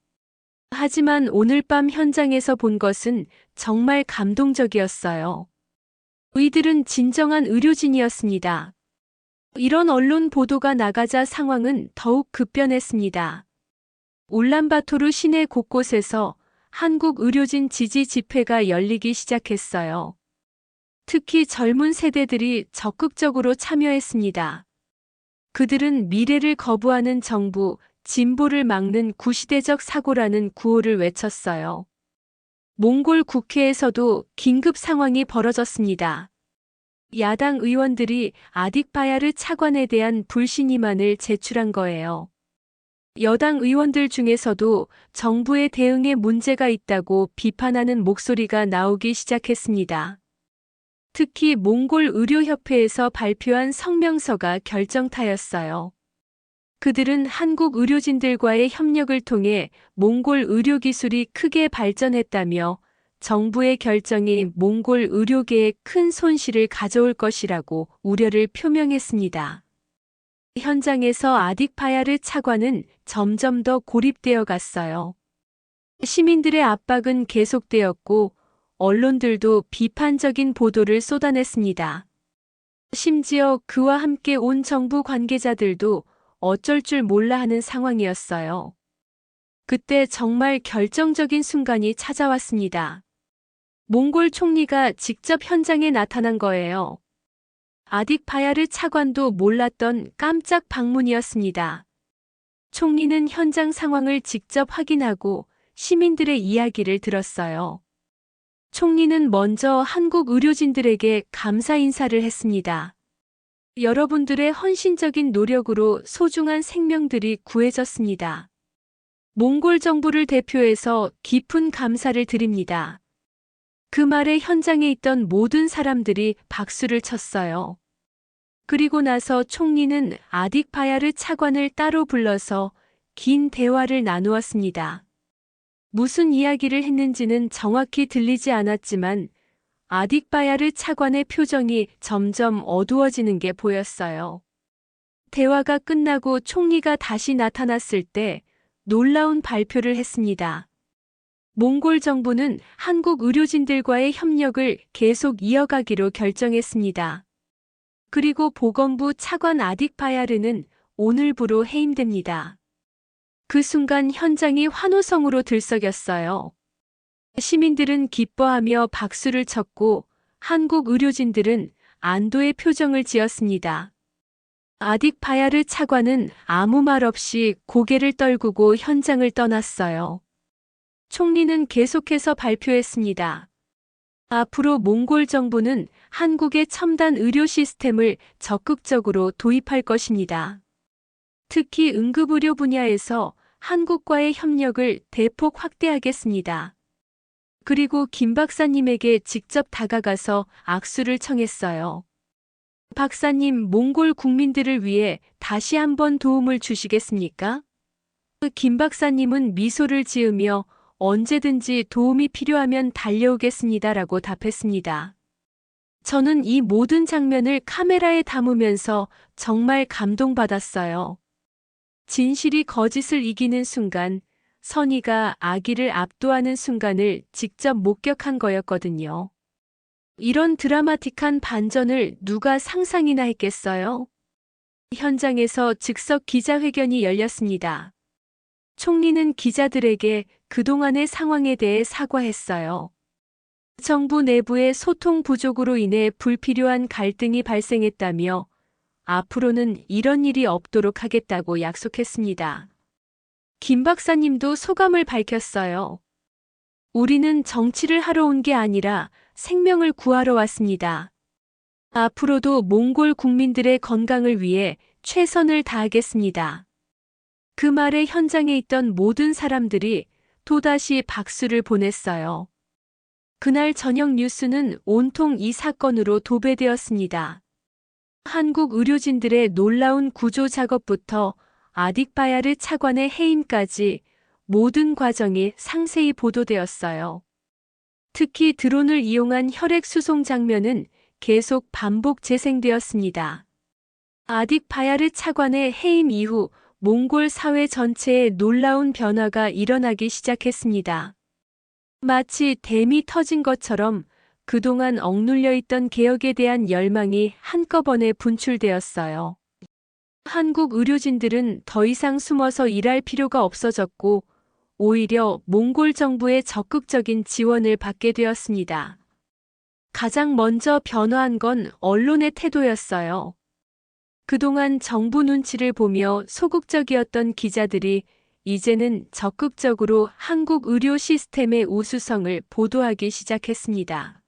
하지만 오늘 밤 현장에서 본 것은 정말 감동적이었어요. 이들은 진정한 의료진이었습니다. 이런 언론 보도가 나가자 상황은 더욱 급변했습니다. 울란바토르 시내 곳곳에서 한국 의료진 지지 집회가 열리기 시작했어요. 특히 젊은 세대들이 적극적으로 참여했습니다. 그들은 미래를 거부하는 정부, 진보를 막는 구시대적 사고라는 구호를 외쳤어요. 몽골 국회에서도 긴급 상황이 벌어졌습니다. 야당 의원들이 아딕바야르 차관에 대한 불신임안을 제출한 거예요. 여당 의원들 중에서도 정부의 대응에 문제가 있다고 비판하는 목소리가 나오기 시작했습니다. 특히 몽골 의료협회에서 발표한 성명서가 결정타였어요. 그들은 한국 의료진들과의 협력을 통해 몽골 의료기술이 크게 발전했다며 정부의 결정이 몽골 의료계에 큰 손실을 가져올 것이라고 우려를 표명했습니다. 현장에서 아딕바야르 차관은 점점 더 고립되어 갔어요. 시민들의 압박은 계속되었고 언론들도 비판적인 보도를 쏟아냈습니다. 심지어 그와 함께 온 정부 관계자들도 어쩔 줄 몰라 하는 상황이었어요. 그때 정말 결정적인 순간이 찾아왔습니다. 몽골 총리가 직접 현장에 나타난 거예요. 아딕바야르 차관도 몰랐던 깜짝 방문이었습니다. 총리는 현장 상황을 직접 확인하고 시민들의 이야기를 들었어요. 총리는 먼저 한국 의료진들에게 감사 인사를 했습니다. 여러분들의 헌신적인 노력으로 소중한 생명들이 구해졌습니다. 몽골 정부를 대표해서 깊은 감사를 드립니다. 그 말에 현장에 있던 모든 사람들이 박수를 쳤어요. 그리고 나서 총리는 아딕바야르 차관을 따로 불러서 긴 대화를 나누었습니다. 무슨 이야기를 했는지는 정확히 들리지 않았지만 아딕바야르 차관의 표정이 점점 어두워지는 게 보였어요. 대화가 끝나고 총리가 다시 나타났을 때 놀라운 발표를 했습니다. 몽골 정부는 한국 의료진들과의 협력을 계속 이어가기로 결정했습니다. 그리고 보건부 차관 아딕바야르는 오늘부로 해임됩니다. 그 순간 현장이 환호성으로 들썩였어요. 시민들은 기뻐하며 박수를 쳤고 한국 의료진들은 안도의 표정을 지었습니다. 아딕바야르 차관은 아무 말 없이 고개를 떨구고 현장을 떠났어요. 총리는 계속해서 발표했습니다. 앞으로 몽골 정부는 한국의 첨단 의료 시스템을 적극적으로 도입할 것입니다. 특히 응급의료 분야에서 한국과의 협력을 대폭 확대하겠습니다. 그리고 김 박사님에게 직접 다가가서 악수를 청했어요. 박사님, 몽골 국민들을 위해 다시 한번 도움을 주시겠습니까? 김 박사님은 미소를 지으며 언제든지 도움이 필요하면 달려오겠습니다라고 답했습니다. 저는 이 모든 장면을 카메라에 담으면서 정말 감동받았어요. 진실이 거짓을 이기는 순간, 선의가 악의를 압도하는 순간을 직접 목격한 거였거든요. 이런 드라마틱한 반전을 누가 상상이나 했겠어요? 현장에서 즉석 기자회견이 열렸습니다. 총리는 기자들에게 그동안의 상황에 대해 사과했어요. 정부 내부의 소통 부족으로 인해 불필요한 갈등이 발생했다며 앞으로는 이런 일이 없도록 하겠다고 약속했습니다. 김 박사님도 소감을 밝혔어요. 우리는 정치를 하러 온 게 아니라 생명을 구하러 왔습니다. 앞으로도 몽골 국민들의 건강을 위해 최선을 다하겠습니다. 그 말에 현장에 있던 모든 사람들이 또다시 박수를 보냈어요. 그날 저녁 뉴스는 온통 이 사건으로 도배되었습니다. 한국 의료진들의 놀라운 구조 작업부터 아딕바야르 차관의 해임까지 모든 과정이 상세히 보도되었어요. 특히 드론을 이용한 혈액 수송 장면은 계속 반복 재생되었습니다. 아딕바야르 차관의 해임 이후 몽골 사회 전체에 놀라운 변화가 일어나기 시작했습니다. 마치 댐이 터진 것처럼 그동안 억눌려 있던 개혁에 대한 열망이 한꺼번에 분출되었어요. 한국 의료진들은 더 이상 숨어서 일할 필요가 없어졌고 오히려 몽골 정부의 적극적인 지원을 받게 되었습니다. 가장 먼저 변화한 건 언론의 태도였어요. 그동안 정부 눈치를 보며 소극적이었던 기자들이 이제는 적극적으로 한국 의료 시스템의 우수성을 보도하기 시작했습니다.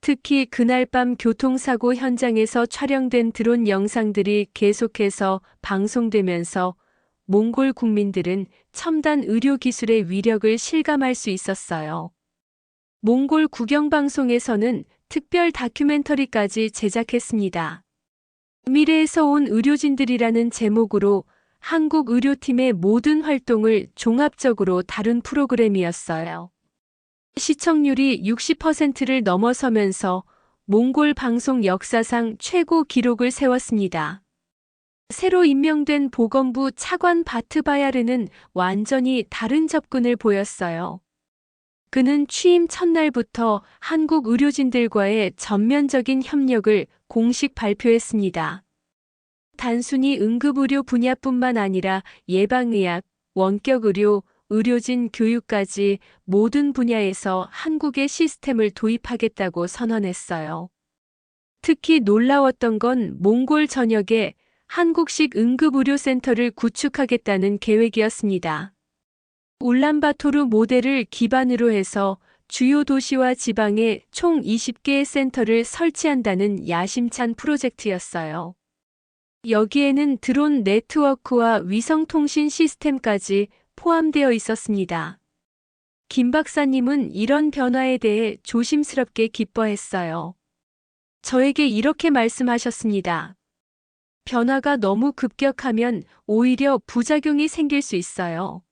특히 그날 밤 교통사고 현장에서 촬영된 드론 영상들이 계속해서 방송되면서 몽골 국민들은 첨단 의료 기술의 위력을 실감할 수 있었어요. 몽골 국영방송에서는 특별 다큐멘터리까지 제작했습니다. 미래에서 온 의료진들이라는 제목으로 한국 의료팀의 모든 활동을 종합적으로 다룬 프로그램이었어요. 시청률이 60%를 넘어서면서 몽골 방송 역사상 최고 기록을 세웠습니다. 새로 임명된 보건부 차관 바트바야르는 완전히 다른 접근을 보였어요. 그는 취임 첫날부터 한국 의료진들과의 전면적인 협력을 공식 발표했습니다. 단순히 응급의료 분야뿐만 아니라 예방의학, 원격의료, 의료진 교육까지 모든 분야에서 한국의 시스템을 도입하겠다고 선언했어요. 특히 놀라웠던 건 몽골 전역에 한국식 응급의료센터를 구축하겠다는 계획이었습니다. 울란바토르 모델을 기반으로 해서 주요 도시와 지방에 총 20개의 센터를 설치한다는 야심찬 프로젝트였어요. 여기에는 드론 네트워크와 위성통신 시스템까지 포함되어 있었습니다. 김 박사님은 이런 변화에 대해 조심스럽게 기뻐했어요. 저에게 이렇게 말씀하셨습니다. 변화가 너무 급격하면 오히려 부작용이 생길 수 있어요.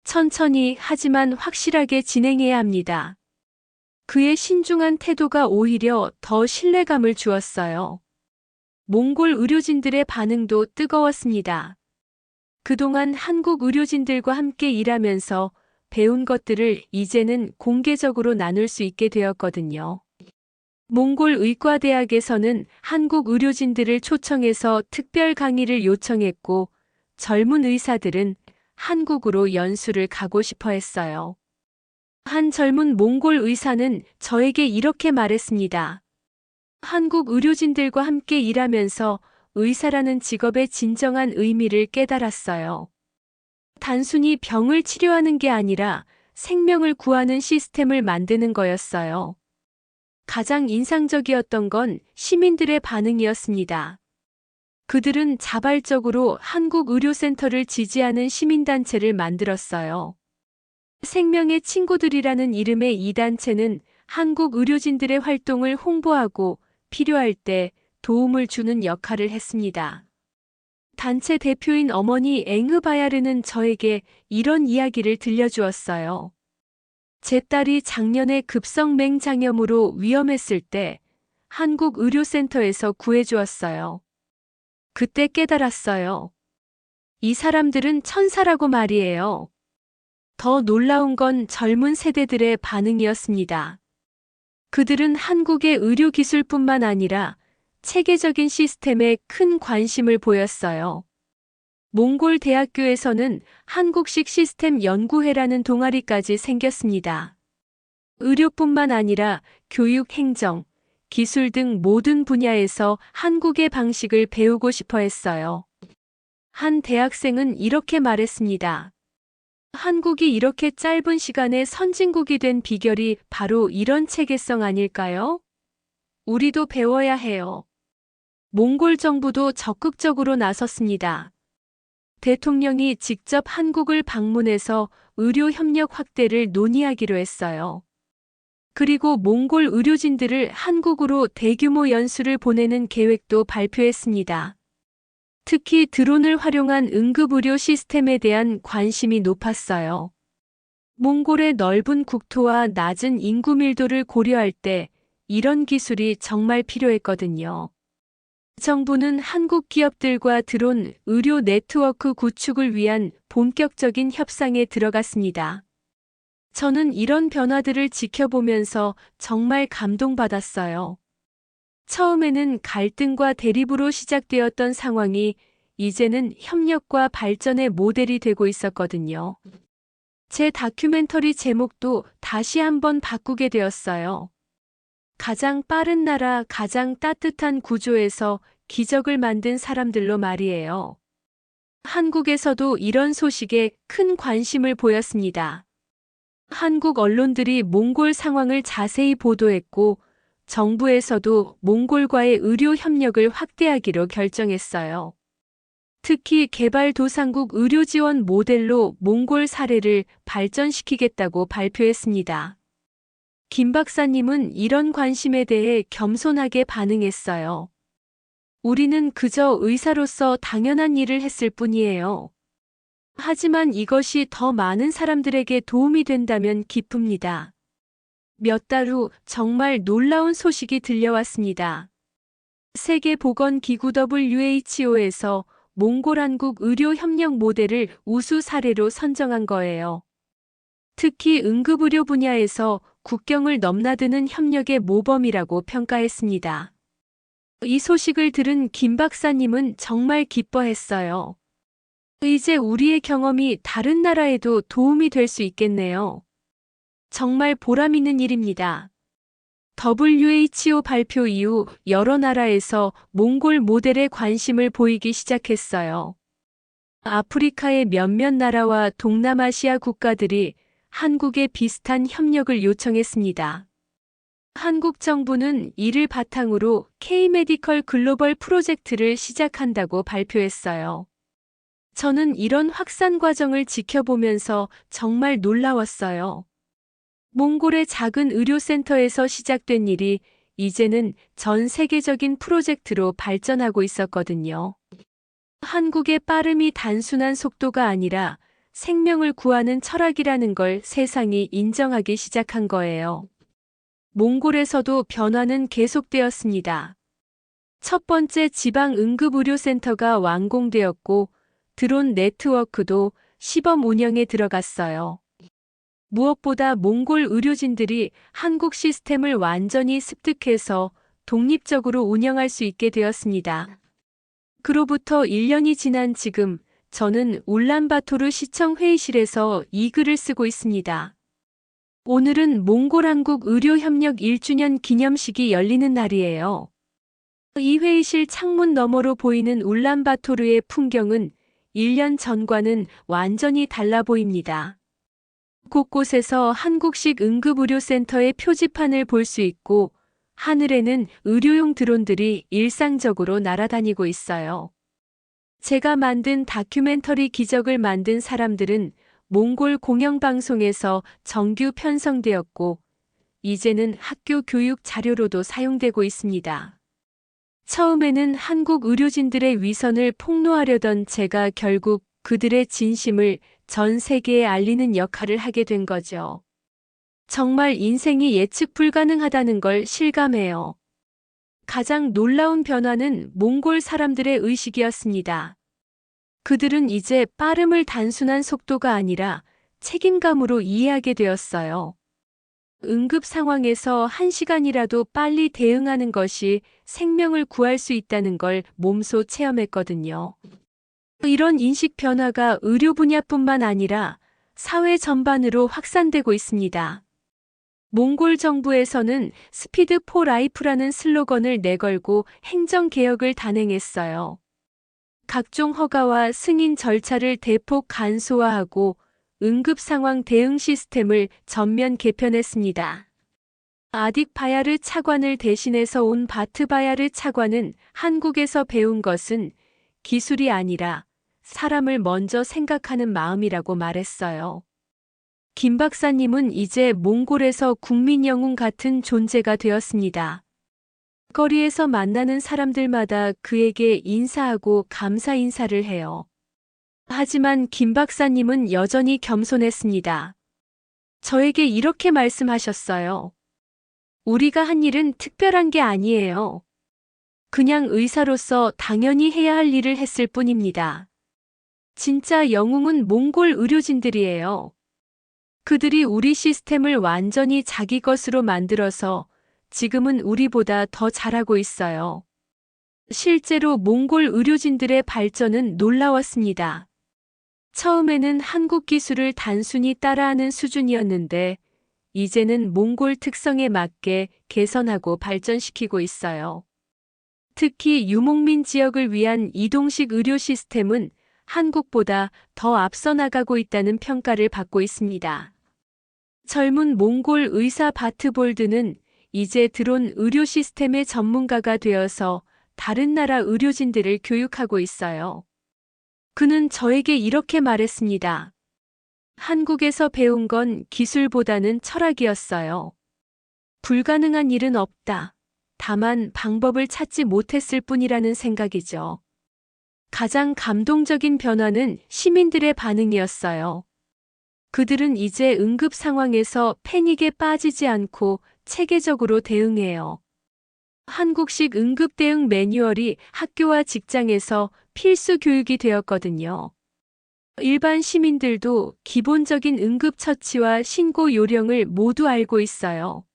천천히 하지만 확실하게 진행해야 합니다. 그의 신중한 태도가 오히려 더 신뢰감을 주었어요. 몽골 의료진들의 반응도 뜨거웠습니다. 그동안 한국 의료진들과 함께 일하면서 배운 것들을 이제는 공개적으로 나눌 수 있게 되었거든요. 몽골 의과대학에서는 한국 의료진들을 초청해서 특별 강의를 요청했고 젊은 의사들은 한국으로 연수를 가고 싶어 했어요. 한 젊은 몽골 의사는 저에게 이렇게 말했습니다. 한국 의료진들과 함께 일하면서 의사라는 직업의 진정한 의미를 깨달았어요. 단순히 병을 치료하는 게 아니라 생명을 구하는 시스템을 만드는 거였어요. 가장 인상적이었던 건 시민들의 반응이었습니다. 그들은 자발적으로 한국의료센터를 지지하는 시민단체를 만들었어요. 생명의 친구들이라는 이름의 이 단체는 한국 의료진들의 활동을 홍보하고 필요할 때 도움을 주는 역할을 했습니다. 단체 대표인 어머니 앵흐바야르는 저에게 이런 이야기를 들려주었어요. 제 딸이 작년에 급성맹 장염으로 위험했을 때 한국 의료센터에서 구해주었어요. 그때 깨달았어요. 이 사람들은 천사라고 말이에요. 더 놀라운 건 젊은 세대들의 반응이었습니다. 그들은 한국의 의료기술뿐만 아니라 체계적인 시스템에 큰 관심을 보였어요. 몽골 대학교에서는 한국식 시스템 연구회라는 동아리까지 생겼습니다. 의료뿐만 아니라 교육, 행정, 기술 등 모든 분야에서 한국의 방식을 배우고 싶어 했어요. 한 대학생은 이렇게 말했습니다. 한국이 이렇게 짧은 시간에 선진국이 된 비결이 바로 이런 체계성 아닐까요? 우리도 배워야 해요. 몽골 정부도 적극적으로 나섰습니다. 대통령이 직접 한국을 방문해서 의료 협력 확대를 논의하기로 했어요. 그리고 몽골 의료진들을 한국으로 대규모 연수를 보내는 계획도 발표했습니다. 특히 드론을 활용한 응급의료 시스템에 대한 관심이 높았어요. 몽골의 넓은 국토와 낮은 인구 밀도를 고려할 때 이런 기술이 정말 필요했거든요. 정부는 한국 기업들과 드론 의료 네트워크 구축을 위한 본격적인 협상에 들어갔습니다. 저는 이런 변화들을 지켜보면서 정말 감동받았어요. 처음에는 갈등과 대립으로 시작되었던 상황이 이제는 협력과 발전의 모델이 되고 있었거든요. 제 다큐멘터리 제목도 다시 한번 바꾸게 되었어요. 가장 빠른 나라, 가장 따뜻한 구조에서 기적을 만든 사람들로 말이에요. 한국에서도 이런 소식에 큰 관심을 보였습니다. 한국 언론들이 몽골 상황을 자세히 보도했고, 정부에서도 몽골과의 의료 협력을 확대하기로 결정했어요. 특히 개발도상국 의료 지원 모델로 몽골 사례를 발전시키겠다고 발표했습니다. 김 박사님은 이런 관심에 대해 겸손하게 반응했어요. 우리는 그저 의사로서 당연한 일을 했을 뿐이에요. 하지만 이것이 더 많은 사람들에게 도움이 된다면 기쁩니다. 몇 달 후 정말 놀라운 소식이 들려왔습니다. 세계보건기구 WHO에서 몽골 한국 의료 협력 모델을 우수 사례로 선정한 거예요. 특히 응급의료 분야에서 국경을 넘나드는 협력의 모범이라고 평가했습니다. 이 소식을 들은 김 박사님은 정말 기뻐했어요. 이제 우리의 경험이 다른 나라에도 도움이 될 수 있겠네요. 정말 보람 있는 일입니다. WHO 발표 이후 여러 나라에서 몽골 모델에 관심을 보이기 시작했어요. 아프리카의 몇몇 나라와 동남아시아 국가들이 한국에 비슷한 협력을 요청했습니다. 한국 정부는 이를 바탕으로 K-메디컬 글로벌 프로젝트를 시작한다고 발표했어요. 저는 이런 확산 과정을 지켜보면서 정말 놀라웠어요. 몽골의 작은 의료센터에서 시작된 일이 이제는 전 세계적인 프로젝트로 발전하고 있었거든요. 한국의 빠름이 단순한 속도가 아니라 생명을 구하는 철학이라는 걸 세상이 인정하기 시작한 거예요. 몽골에서도 변화는 계속되었습니다. 첫 번째 지방 응급의료센터가 완공되었고 드론 네트워크도 시범 운영에 들어갔어요. 무엇보다 몽골 의료진들이 한국 시스템을 완전히 습득해서 독립적으로 운영할 수 있게 되었습니다. 그로부터 1년이 지난 지금 저는 울란바토르 시청 회의실에서 이 글을 쓰고 있습니다. 오늘은 몽골 한국 의료협력 1주년 기념식이 열리는 날이에요. 이 회의실 창문 너머로 보이는 울란바토르의 풍경은 1년 전과는 완전히 달라 보입니다. 곳곳에서 한국식 응급의료센터의 표지판을 볼 수 있고 하늘에는 의료용 드론들이 일상적으로 날아다니고 있어요. 제가 만든 다큐멘터리 기적을 만든 사람들은 몽골 공영방송에서 정규 편성되었고 이제는 학교 교육 자료로도 사용되고 있습니다. 처음에는 한국 의료진들의 위선을 폭로하려던 제가 결국 그들의 진심을 전 세계에 알리는 역할을 하게 된 거죠. 정말 인생이 예측 불가능하다는 걸 실감해요. 가장 놀라운 변화는 몽골 사람들의 의식이었습니다. 그들은 이제 빠름을 단순한 속도가 아니라 책임감으로 이해하게 되었어요. 응급 상황에서 1시간이라도 빨리 대응하는 것이 생명을 구할 수 있다는 걸 몸소 체험했거든요. 이런 인식 변화가 의료 분야뿐만 아니라 사회 전반으로 확산되고 있습니다. 몽골 정부에서는 스피드 포 라이프라는 슬로건을 내걸고 행정개혁을 단행했어요. 각종 허가와 승인 절차를 대폭 간소화하고 응급상황 대응 시스템을 전면 개편했습니다. 아딕 바야르 차관을 대신해서 온 바트 바야르 차관은 한국에서 배운 것은 기술이 아니라 사람을 먼저 생각하는 마음이라고 말했어요. 김 박사님은 이제 몽골에서 국민 영웅 같은 존재가 되었습니다. 거리에서 만나는 사람들마다 그에게 인사하고 감사 인사를 해요. 하지만 김 박사님은 여전히 겸손했습니다. 저에게 이렇게 말씀하셨어요. 우리가 한 일은 특별한 게 아니에요. 그냥 의사로서 당연히 해야 할 일을 했을 뿐입니다. 진짜 영웅은 몽골 의료진들이에요. 그들이 우리 시스템을 완전히 자기 것으로 만들어서 지금은 우리보다 더 잘하고 있어요. 실제로 몽골 의료진들의 발전은 놀라웠습니다. 처음에는 한국 기술을 단순히 따라하는 수준이었는데 이제는 몽골 특성에 맞게 개선하고 발전시키고 있어요. 특히 유목민 지역을 위한 이동식 의료 시스템은 한국보다 더 앞서 나가고 있다는 평가를 받고 있습니다. 젊은 몽골 의사 바트볼드는 이제 드론 의료 시스템의 전문가가 되어서 다른 나라 의료진들을 교육하고 있어요. 그는 저에게 이렇게 말했습니다. 한국에서 배운 건 기술보다는 철학이었어요. 불가능한 일은 없다. 다만 방법을 찾지 못했을 뿐이라는 생각이죠. 가장 감동적인 변화는 시민들의 반응이었어요. 그들은 이제 응급 상황에서 패닉에 빠지지 않고 체계적으로 대응해요. 한국식 응급 대응 매뉴얼이 학교와 직장에서 필수 교육이 되었거든요. 일반 시민들도 기본적인 응급처치와 신고 요령을 모두 알고 있어요.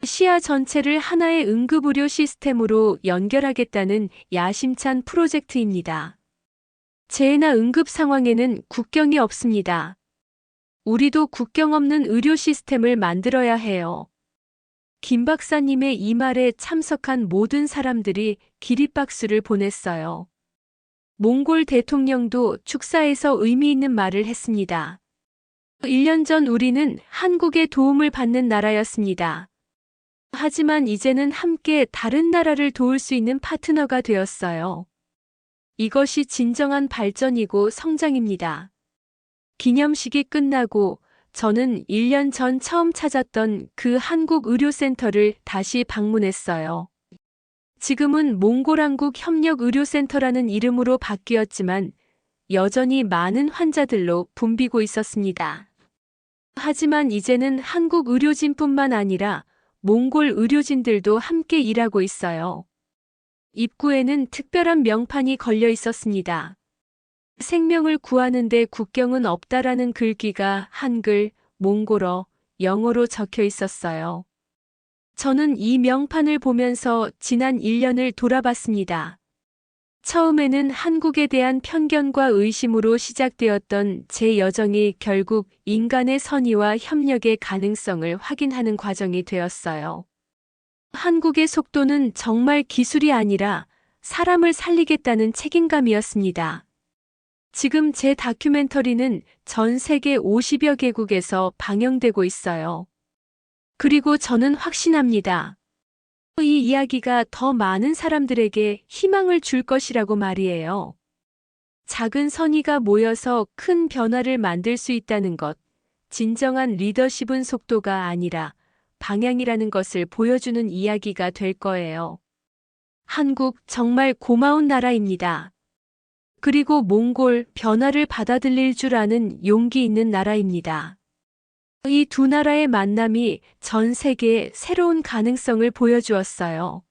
시야 전체를 하나의 응급의료 시스템으로 연결하겠다는 야심찬 프로젝트입니다. 재해나 응급 상황에는 국경이 없습니다. 우리도 국경 없는 의료 시스템을 만들어야 해요. 김 박사님의 이 말에 참석한 모든 사람들이 기립박수를 보냈어요. 몽골 대통령도 축사에서 의미 있는 말을 했습니다. 1년 전 우리는 한국의 도움을 받는 나라였습니다. 하지만 이제는 함께 다른 나라를 도울 수 있는 파트너가 되었어요. 이것이 진정한 발전이고 성장입니다. 기념식이 끝나고 저는 1년 전 처음 찾았던 그 한국 의료센터를 다시 방문했어요. 지금은 몽골한국협력의료센터라는 이름으로 바뀌었지만 여전히 많은 환자들로 붐비고 있었습니다. 하지만 이제는 한국 의료진뿐만 아니라 몽골 의료진들도 함께 일하고 있어요. 입구에는 특별한 명판이 걸려 있었습니다. 생명을 구하는데 국경은 없다라는 글귀가 한글, 몽골어, 영어로 적혀 있었어요. 저는 이 명판을 보면서 지난 1년을 돌아봤습니다. 처음에는 한국에 대한 편견과 의심으로 시작되었던 제 여정이 결국 인간의 선의와 협력의 가능성을 확인하는 과정이 되었어요. 한국의 속도는 정말 기술이 아니라 사람을 살리겠다는 책임감이었습니다. 지금 제 다큐멘터리는 전 세계 50여 개국에서 방영되고 있어요. 그리고 저는 확신합니다. 이 이야기가 더 많은 사람들에게 희망을 줄 것이라고 말이에요. 작은 선의가 모여서 큰 변화를 만들 수 있다는 것, 진정한 리더십은 속도가 아니라 방향이라는 것을 보여주는 이야기가 될 거예요. 한국 정말 고마운 나라입니다. 그리고 몽골 변화를 받아들일 줄 아는 용기 있는 나라입니다. 이 두 나라의 만남이 전 세계에 새로운 가능성을 보여주었어요.